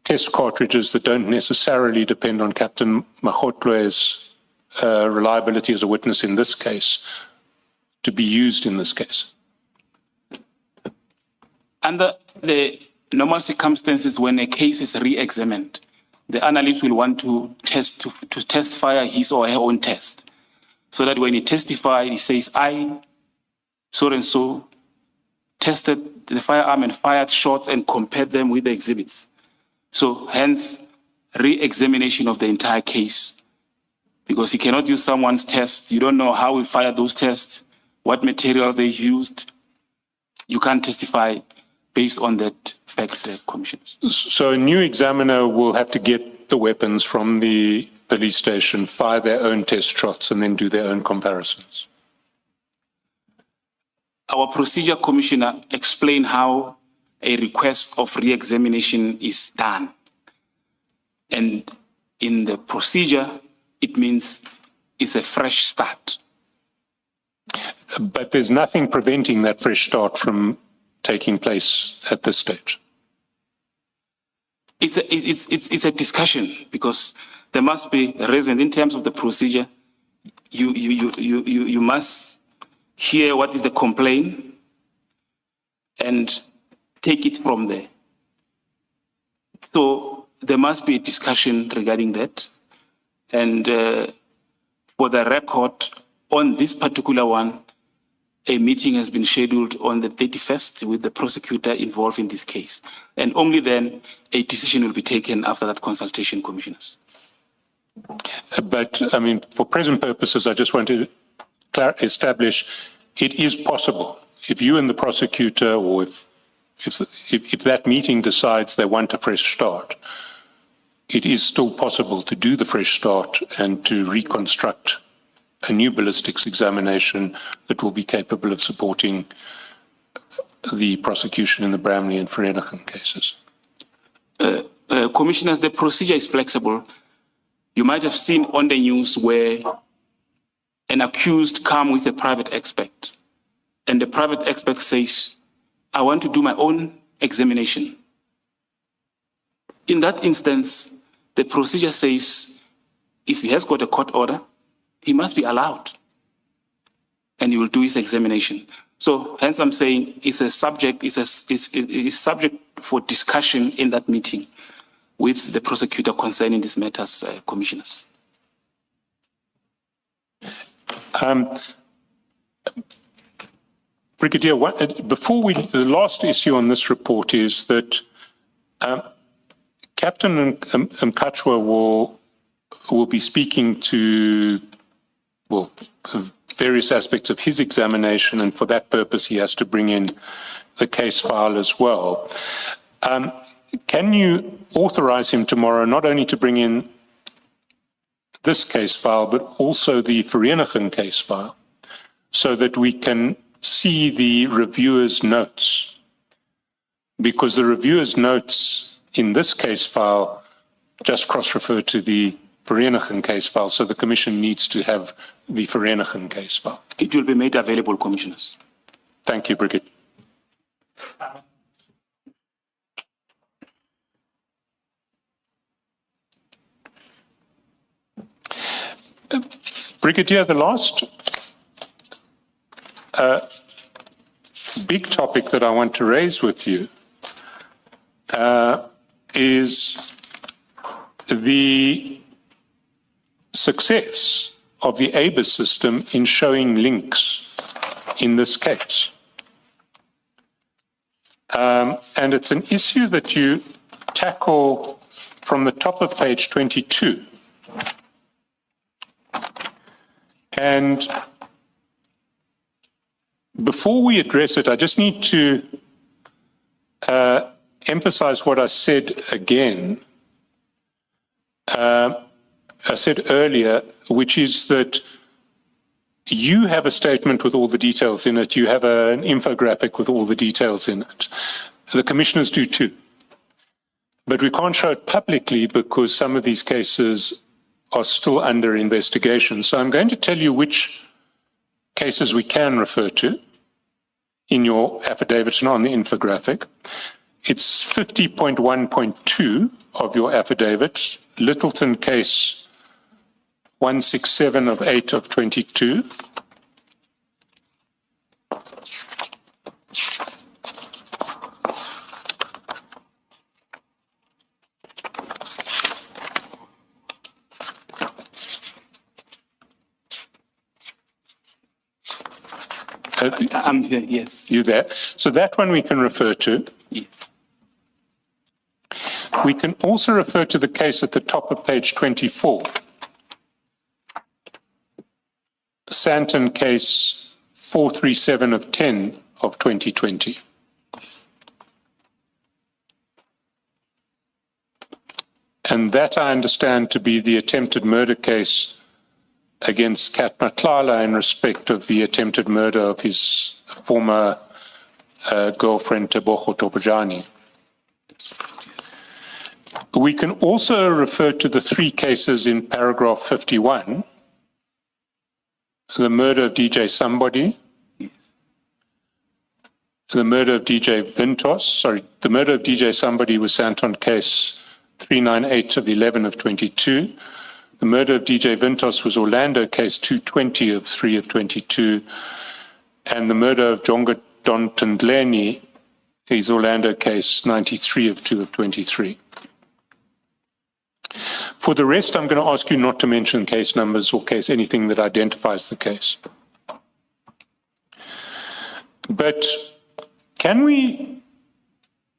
test cartridges that don't necessarily depend on Captain Mkhabela's reliability as a witness in this case to be used in this case. Under the normal circumstances, when a case is re-examined, the analyst will want to testify his or her own test, so that when he testifies, he says, I, so and so, tested the firearm and fired shots and compared them with the exhibits. So hence, re-examination of the entire case, because you cannot use someone's test. You don't know how we fired those tests, what materials they used. You can't testify based on that fact, Commissioners. So a new examiner will have to get the weapons from the police station, fire their own test shots, and then do their own comparisons. Our procedure, Commissioner, explain how a request of re-examination is done. And in the procedure, it means it's a fresh start. But there's nothing preventing that fresh start from taking place at this stage. It's a discussion, because there must be a reason. In terms of the procedure, you must hear what is the complaint and take it from there. So there must be a discussion regarding that. And for the record, on this particular one, a meeting has been scheduled on the 31st with the prosecutor involved in this case. And only then a decision will be taken after that consultation, Commissioners. But, I mean, for present purposes, I just want to establish it is possible. If you and the prosecutor, or if that meeting decides they want a fresh start, it is still possible to do the fresh start and to reconstruct a new ballistics examination that will be capable of supporting the prosecution in the Bramley and Vereeniging cases. Commissioners, the procedure is flexible. You might have seen on the news where an accused comes with a private expert, and the private expert says, I want to do my own examination. In that instance, the procedure says, if he has got a court order, he must be allowed, and he will do his examination. So hence I'm saying it's a subject, it's subject for discussion in that meeting with the prosecutor concerning these matters, Commissioners. Brigadier, the last issue on this report is that Captain Mkhabela will be speaking to various aspects of his examination, and for that purpose he has to bring in the case file as well. Can you authorize him tomorrow not only to bring in this case file, but also the Vereeniging case file, so that we can see the reviewer's notes? Because the reviewer's notes in this case file just cross-refer to the Vereeniging case file, so the Commission needs to have the Vereeniging case file. It will be made available, Commissioners. Thank you, Brigadier. Brigadier, the last big topic that I want to raise with you is the success of the ABIS system in showing links in this case. And it's an issue that you tackle from the top of page 22. And Before we address it, I just need to emphasize what I said again. I said earlier, which is that you have a statement with all the details in it. You have an infographic with all the details in it. The commissioners do too. But we can't show it publicly because some of these cases are still under investigation. So I'm going to tell you which cases we can refer to in your affidavit and on the infographic. It's 50.1.2 of your affidavit, Littleton case 167 of 8 of 22. I'm there, yes. You there? So that one we can refer to. Yes. We can also refer to the case at the top of page 24. Santon case 437 of 10 of 2020. And that I understand to be the attempted murder case against Kat Matlala in respect of the attempted murder of his former girlfriend, Tebogo Thobejane. We can also refer to the 3 cases in paragraph 51, the murder of DJ Somebody, the murder of DJ Vintos, the murder of DJ Somebody was Santon case 398 of 11 of 22. The murder of DJ Vintos was Orlando case 220 of 3 of 22. And the murder of Jonga Dontandleni is Orlando case 93 of 2 of 23. For the rest, I'm going to ask you not to mention case numbers or case anything that identifies the case. But can we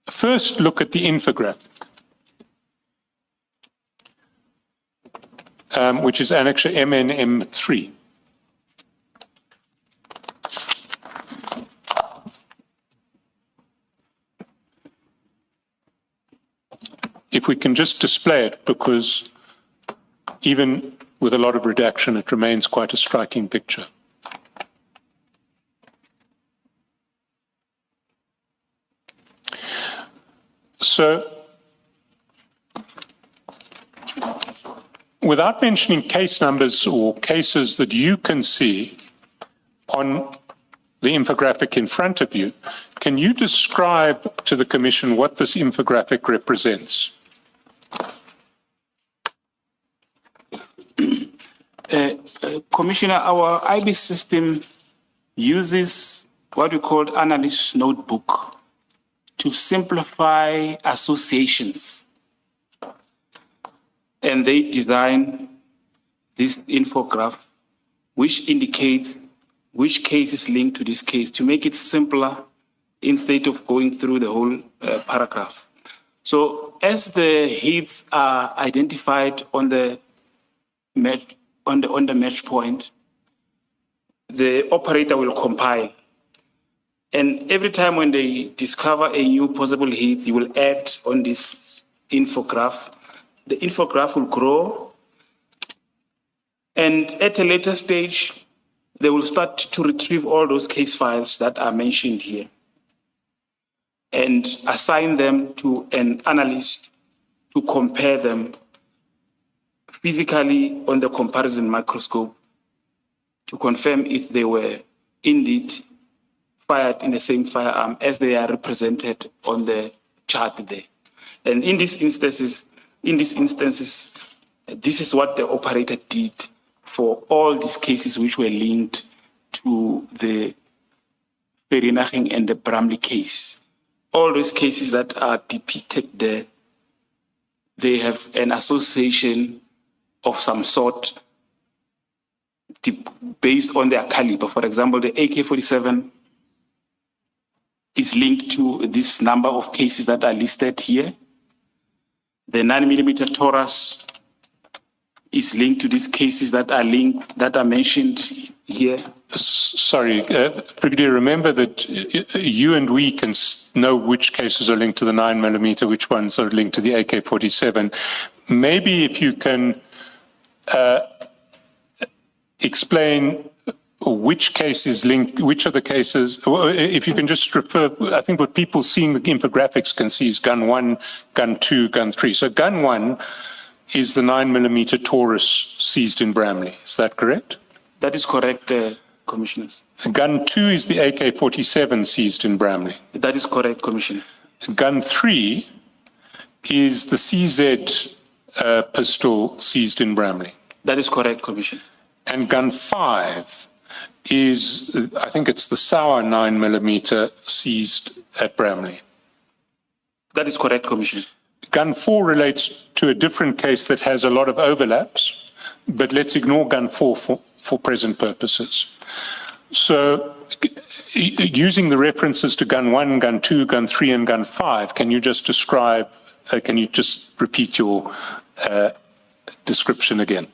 first look at the infographic, which is Annexure MNM3. If we can just display it, because even with a lot of redaction, it remains quite a striking picture. So, without mentioning case numbers or cases that you can see on the infographic in front of you, can you describe to the Commission what this infographic represents? Commissioner, our IB system uses what we call analyst notebook to simplify associations. And they design this infograph, which indicates which case is linked to this case to make it simpler instead of going through the whole paragraph. So as the hits are identified on the match, on the match point, the operator will compile. And every time when they discover a new possible hit, you will add on this infograph. The infograph will grow. And at a later stage, they will start to retrieve all those case files that are mentioned here and assign them to an analyst to compare them physically on the comparison microscope to confirm if they were indeed fired in the same firearm as they are represented on the chart there. And in these instances, this is what the operator did for all these cases which were linked to the Vereeniging and the Bramley case. All those cases that are depicted there, they have an association of some sort based on their caliber. For example, the AK-47 is linked to this number of cases that are listed here. The 9mm Taurus is linked to these cases that are mentioned here. Sorry, Brigadier, remember that you and we can know which cases are linked to the 9mm, which ones are linked to the AK-47. Maybe if you can explain which case is linked, which are the cases, if you can just refer, I think what people seeing the infographics can see is gun 1, gun 2, gun 3. So gun 1 is the 9mm Taurus seized in Bramley. Is that correct? That is correct, Commissioners. Gun 2 is the AK-47 seized in Bramley. That is correct, Commissioner. Gun 3 is the CZ pistol seized in Bramley. That is correct, Commissioner. And gun 5 is, I think it's the Sauer 9mm seized at Bramley. That is correct, Commissioner. Gun 4 relates to a different case that has a lot of overlaps, but let's ignore gun 4 for present purposes. So using the references to gun 1, gun 2, gun 3, and gun 5, can you just describe, can you just repeat your description again?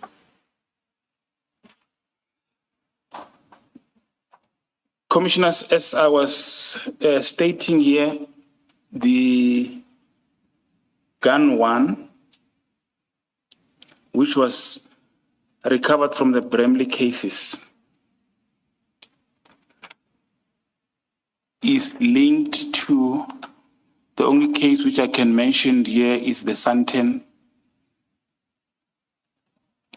Commissioners, as I was stating here, the gun 1, which was recovered from the Bramley cases, is linked to the only case which I can mention here is the Santen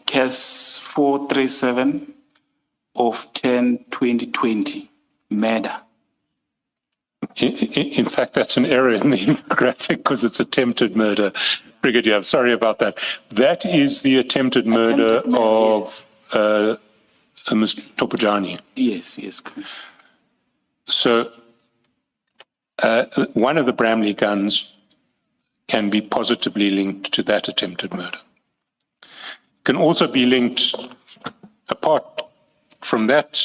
case 437 of 10/2020 murder. In fact, that's an error in the infographic because it's attempted murder. Brigadier, I'm sorry about that. That is the attempted murder of Ms. Thobejane. Yes. So one of the Bramley guns can be positively linked to that attempted murder. Can also be linked, apart from that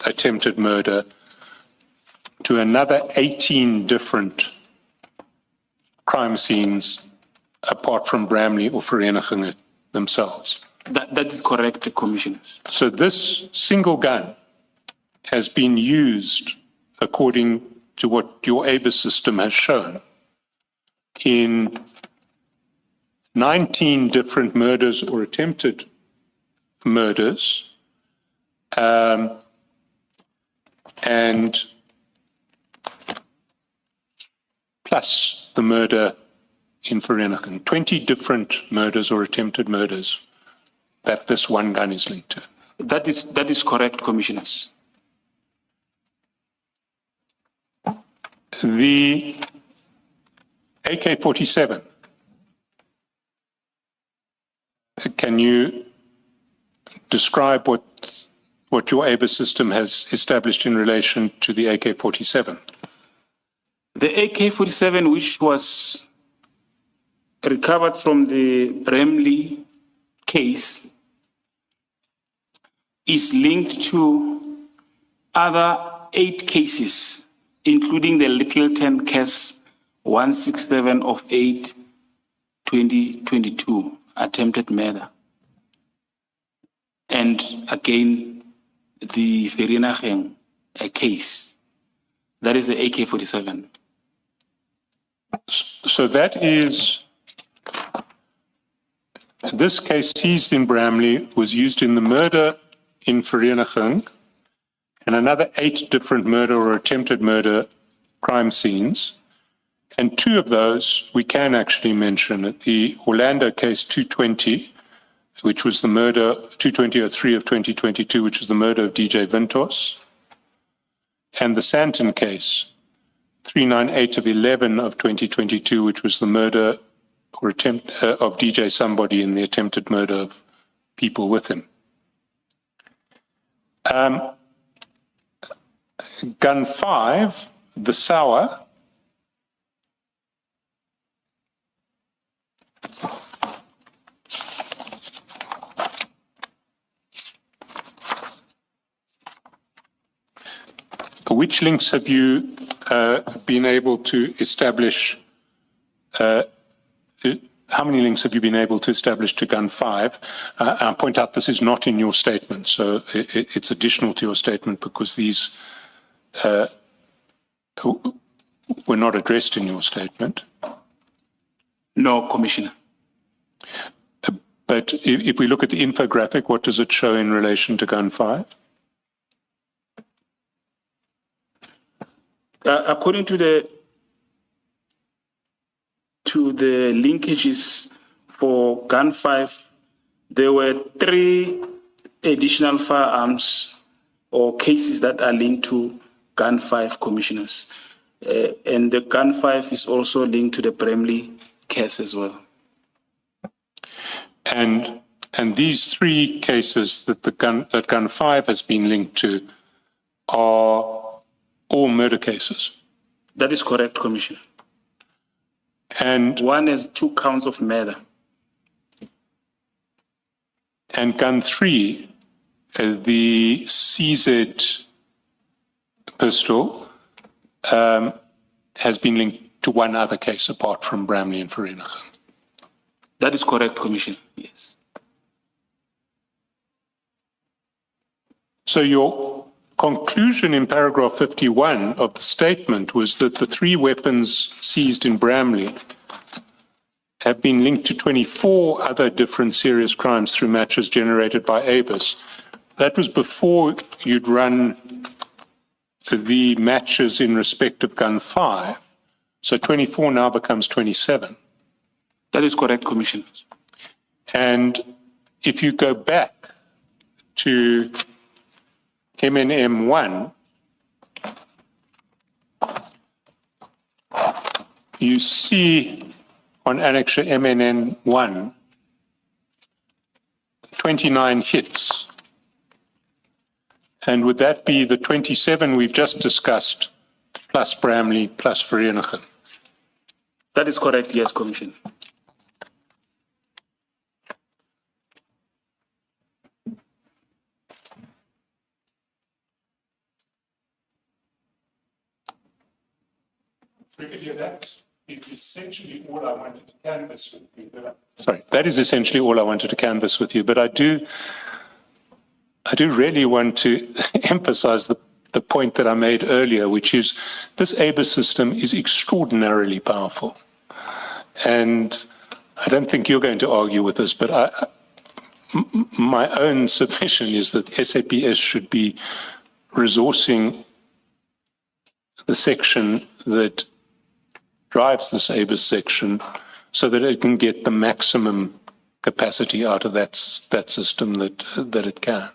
attempted murder, to another 18 different crime scenes apart from Bramley or Vereniging themselves. That is correct, Commissioners. So this single gun has been used, according to what your ABIS system has shown, in 19 different murders or attempted murders, and plus the murder in Vereniging. 20 different murders or attempted murders that this one gun is linked to. That is correct, Commissioners. The AK-47, can you describe what your ABIS system has established in relation to the AK-47? The AK-47, which was recovered from the Bramley case, is linked to other 8 cases, including the Littleton case 167 of 8/2022, attempted murder. And again, the Vereniging case. That is the AK-47. So that is, this case seized in Bramley was used in the murder in Vereniging and another 8 different murder or attempted murder crime scenes. And 2 of those we can actually mention. The Orlando case 220, which was the murder, 220-03 of 2022, which was the murder of DJ Vintos, and the Santon case 398 of 11 of 2022, which was the murder or attempt of DJ somebody in the attempted murder of people with him. Gun 5, the Sauer, which links have you been able to establish how many links have you been able to establish to Gun 5? I point out this is not in your statement, so it's additional to your statement because these were not addressed in your statement. No, Commissioner. But if we look at the infographic, what does it show in relation to Gun 5? According to the linkages for Gun 5, there were 3 additional firearms or cases that are linked to Gun 5, Commissioners. And the Gun 5 is also linked to the Bramley case as well. And these 3 cases that that Gun 5 has been linked to are all murder cases. That is correct, Commissioner. And one has 2 counts of murder. And Gun 3, the CZ pistol, has been linked to one other case apart from Bramley and Vereeniging. That is correct, Commissioner. Yes. So your conclusion in paragraph 51 of the statement was that the 3 weapons seized in Bramley have been linked to 24 other different serious crimes through matches generated by ABIS. That was before you'd run the matches in respect of Gun 5. So 24 now becomes 27. That is correct, Commissioner. And if you go back to MNM1, you see on Annexure MNN1, 29 hits. And would that be the 27 we've just discussed, plus Bramley, plus Vereeniging? That is correct, yes, Commissioner. Brigadier, that is essentially all I wanted to canvass with you. Sorry, that is essentially all I wanted to canvass with you, but I do really want to emphasize the point that I made earlier, which is this ABIS system is extraordinarily powerful. And I don't think you're going to argue with this, but my own submission is that SAPS should be resourcing the section that drives this ABIS section so that it can get the maximum capacity out of that system that it can.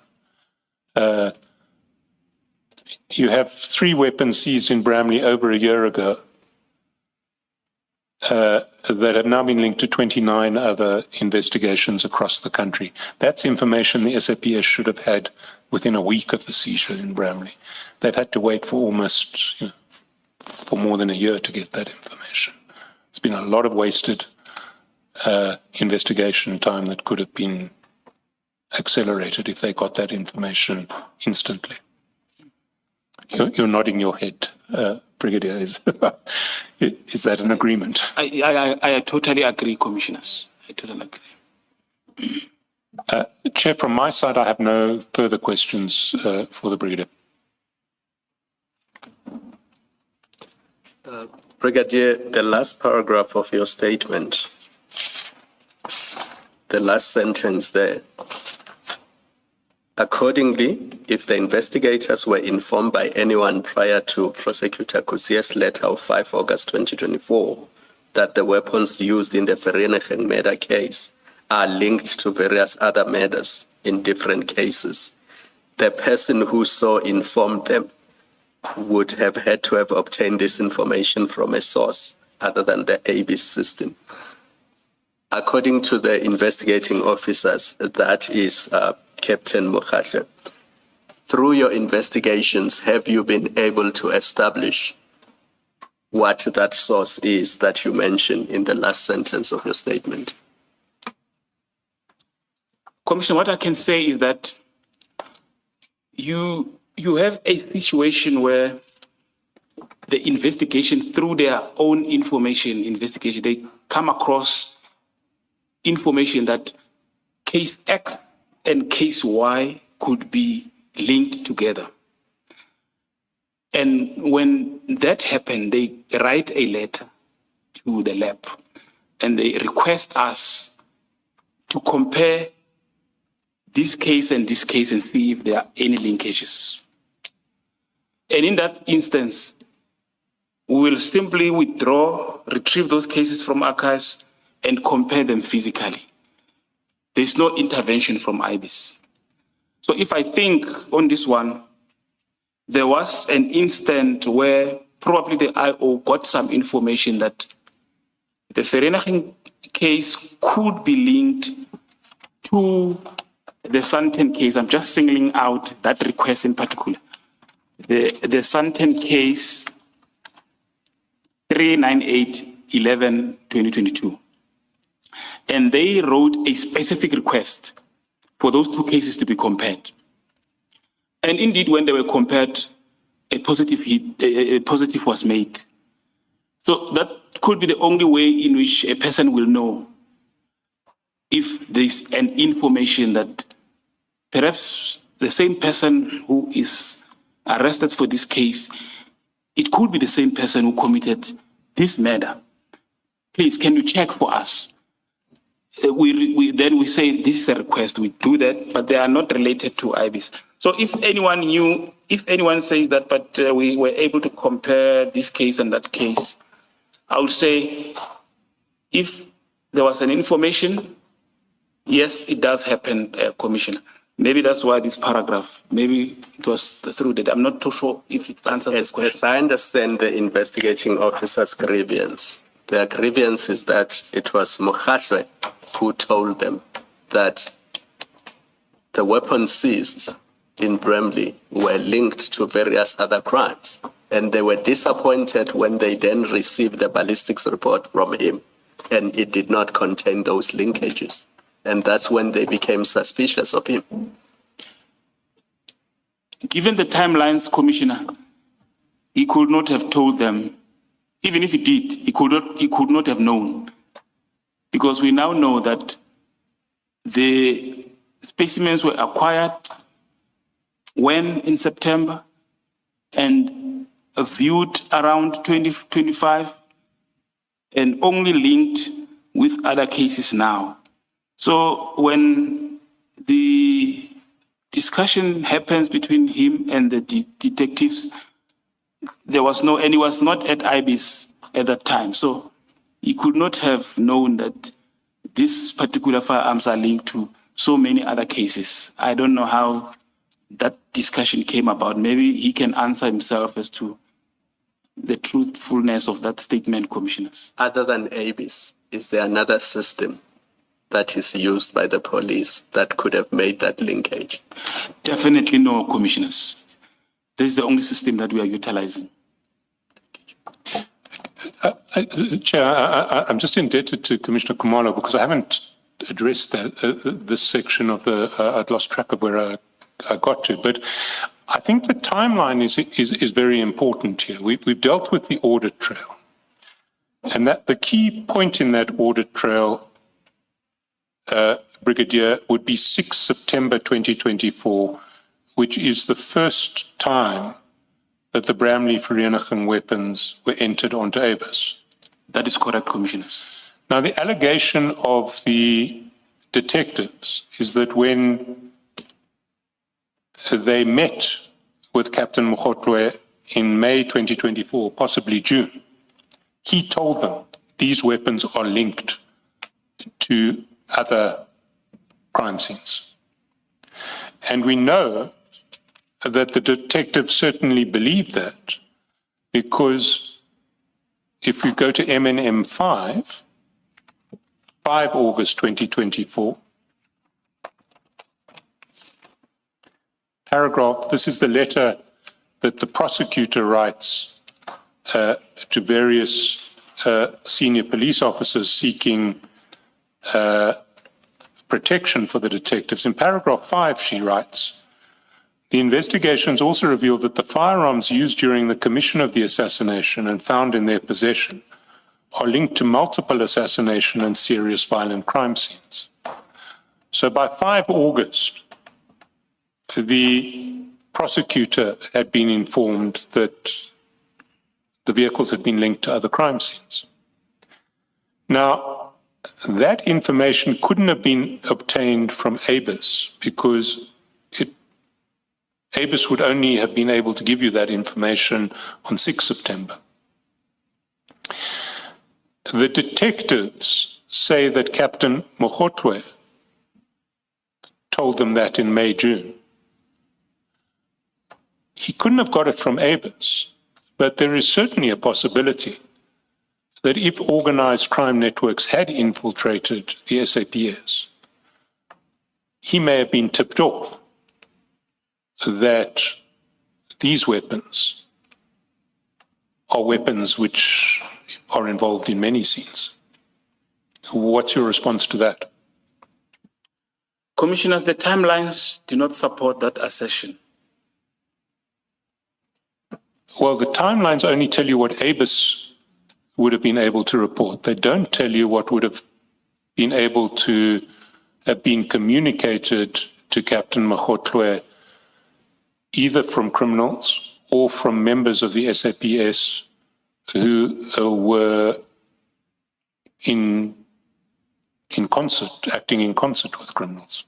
You have 3 weapons seized in Bramley over a year ago that have now been linked to 29 other investigations across the country. That's information the SAPS should have had within a week of the seizure in Bramley. They've had to wait for almost, for more than a year to get that information. It's been a lot of wasted investigation time that could have been accelerated if they got that information instantly. You're nodding your head, Brigadier. Is that an agreement? I totally agree, Commissioners. I totally agree. Chair, from my side, I have no further questions for the Brigadier. Brigadier, the last paragraph of your statement, the last sentence there. Accordingly, if the investigators were informed by anyone prior to Prosecutor Kusia's letter of 5 August 2024 that the weapons used in the Vereeniging murder case are linked to various other murders in different cases, the person who so informed them would have had to have obtained this information from a source other than the ABIS system. According to the investigating officers, that is Captain Mkhabela, through your investigations, have you been able to establish what that source is that you mentioned in the last sentence of your statement? Commissioner, what I can say is that you have a situation where the investigation, through their own investigation, they come across information that case X and case Y could be linked together. And when that happened, they write a letter to the lab and they request us to compare this case and see if there are any linkages. And in that instance, we will simply retrieve those cases from archives and compare them physically. There's no intervention from IBIS. So if I think on this one, there was an instant where probably the IO got some information that the Vereeniging case could be linked to the Santen case. I'm just singling out that request in particular. The Santen case 398-11-2022. And they wrote a specific request for those two cases to be compared. And indeed, when they were compared, a positive was made. So that could be the only way in which a person will know if there's an information that perhaps the same person who is arrested for this case, it could be the same person who committed this murder. Please, can you check for us? Then we say this is a request, we do that, but they are not related to IBIS. So if anyone says that, but we were able to compare this case and that case, I would say if there was an information, yes, it does happen, Commissioner. Maybe that's why this paragraph, maybe it was through that. I'm not too sure if it answers this question. As I understand the investigating officer's grievance, their grievance is that it was Mkhabela who told them that the weapons seized in Bramley were linked to various other crimes. And they were disappointed when they then received the ballistics report from him, and it did not contain those linkages. And that's when they became suspicious of him. Given the timelines, Commissioner, he could not have told them. Even if he did, he could not have known. Because we now know that the specimens were acquired when in September and viewed around 2025 and only linked with other cases now. So when the discussion happens between him and the detectives, there was no, and he was not at IBIS at that time. So he could not have known that these particular firearms are linked to so many other cases. I don't know how that discussion came about. Maybe he can answer himself as to the truthfulness of that statement, Commissioners. Other than IBIS, is there another system that is used by the police that could have made that linkage? Definitely no, Commissioners. This is the only system that we are utilizing. Chair, I'm just indebted to Commissioner Khumalo because I haven't addressed this section of the, I'd lost track of where I got to, but I think the timeline is very important here. We've dealt with the audit trail, and that the key point in that audit trail, Brigadier, would be 6 September 2024, which is the first time that the Bramley Vereeniging weapons were entered onto ABIS. That is correct, Commissioners. Now, the allegation of the detectives is that when they met with Captain Mkhabela in May 2024, possibly June, he told them these weapons are linked to other crime scenes. And we know that the detectives certainly believed that, because if we go to MNM 5 August 2024, paragraph, this is the letter that the prosecutor writes to various senior police officers seeking protection for the detectives. In paragraph 5, she writes, the investigations also revealed that the firearms used during the commission of the assassination and found in their possession are linked to multiple assassination and serious violent crime scenes. So by 5 August, the prosecutor had been informed that the vehicles had been linked to other crime scenes. Now, that information couldn't have been obtained from ABIS because ABIS would only have been able to give you that information on 6 September. The detectives say that Captain Mokgotwe told them that in May, June. He couldn't have got it from ABIS, but there is certainly a possibility that if organized crime networks had infiltrated the SAPS, he may have been tipped off that these weapons are weapons which are involved in many scenes. What's your response to that? Commissioners, the timelines do not support that assertion. Well, the timelines only tell you what ABIS would have been able to report. They don't tell you what would have been able to have been communicated to Captain Mokgotwe either from criminals or from members of the SAPS who were in concert, acting in concert with criminals.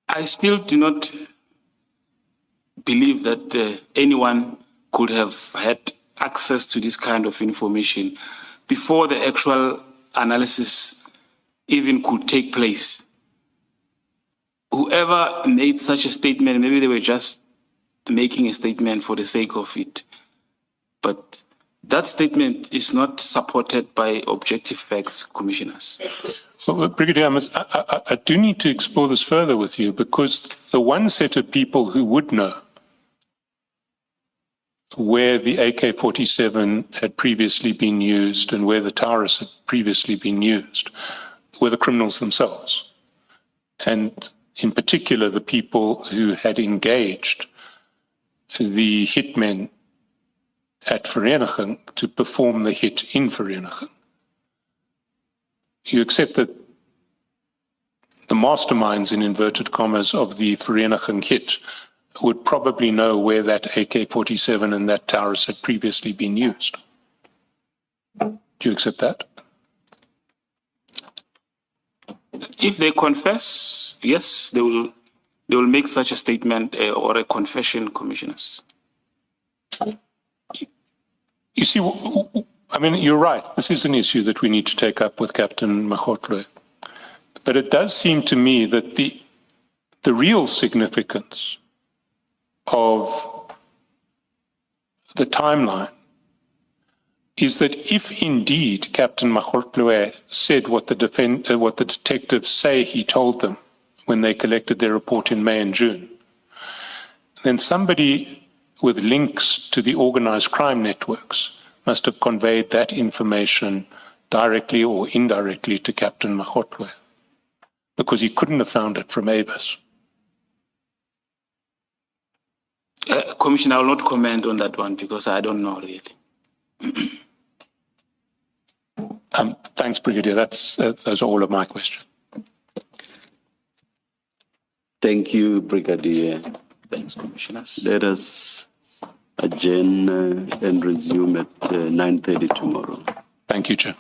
I still do not believe that anyone could have had access to this kind of information before the actual analysis even could take place. Whoever made such a statement, maybe they were just making a statement for the sake of it. But that statement is not supported by objective facts, commissioners. Well, Brigadier, I do need to explore this further with you, because the one set of people who would know where the AK-47 had previously been used and where the Taurus had previously been used were the criminals themselves. And in particular, the people who had engaged the hitmen at Vereniging to perform the hit in Vereniging. You accept that the masterminds, in inverted commas, of the Vereniging hit would probably know where that AK-47 and that Taurus had previously been used. Do you accept that? If they confess, yes, they will make such a statement or a confession, commissioners. You see, I mean, you're right. This is an issue that we need to take up with Captain Mokgotwe. But it does seem to me that the real significance of the timeline is that if indeed Captain Mokgotwe said what the detectives say he told them when they collected their report in May and June, then somebody with links to the organized crime networks must have conveyed that information directly or indirectly to Captain Mokgotwe, because he couldn't have found it from ABIS. Commissioner, I will not comment on that one because I don't know really. Thanks, Brigadier. Those are all of my questions. Thank you, Brigadier. Thanks, commissioners. Let us adjourn and resume at 9:30 tomorrow. Thank you, Chair.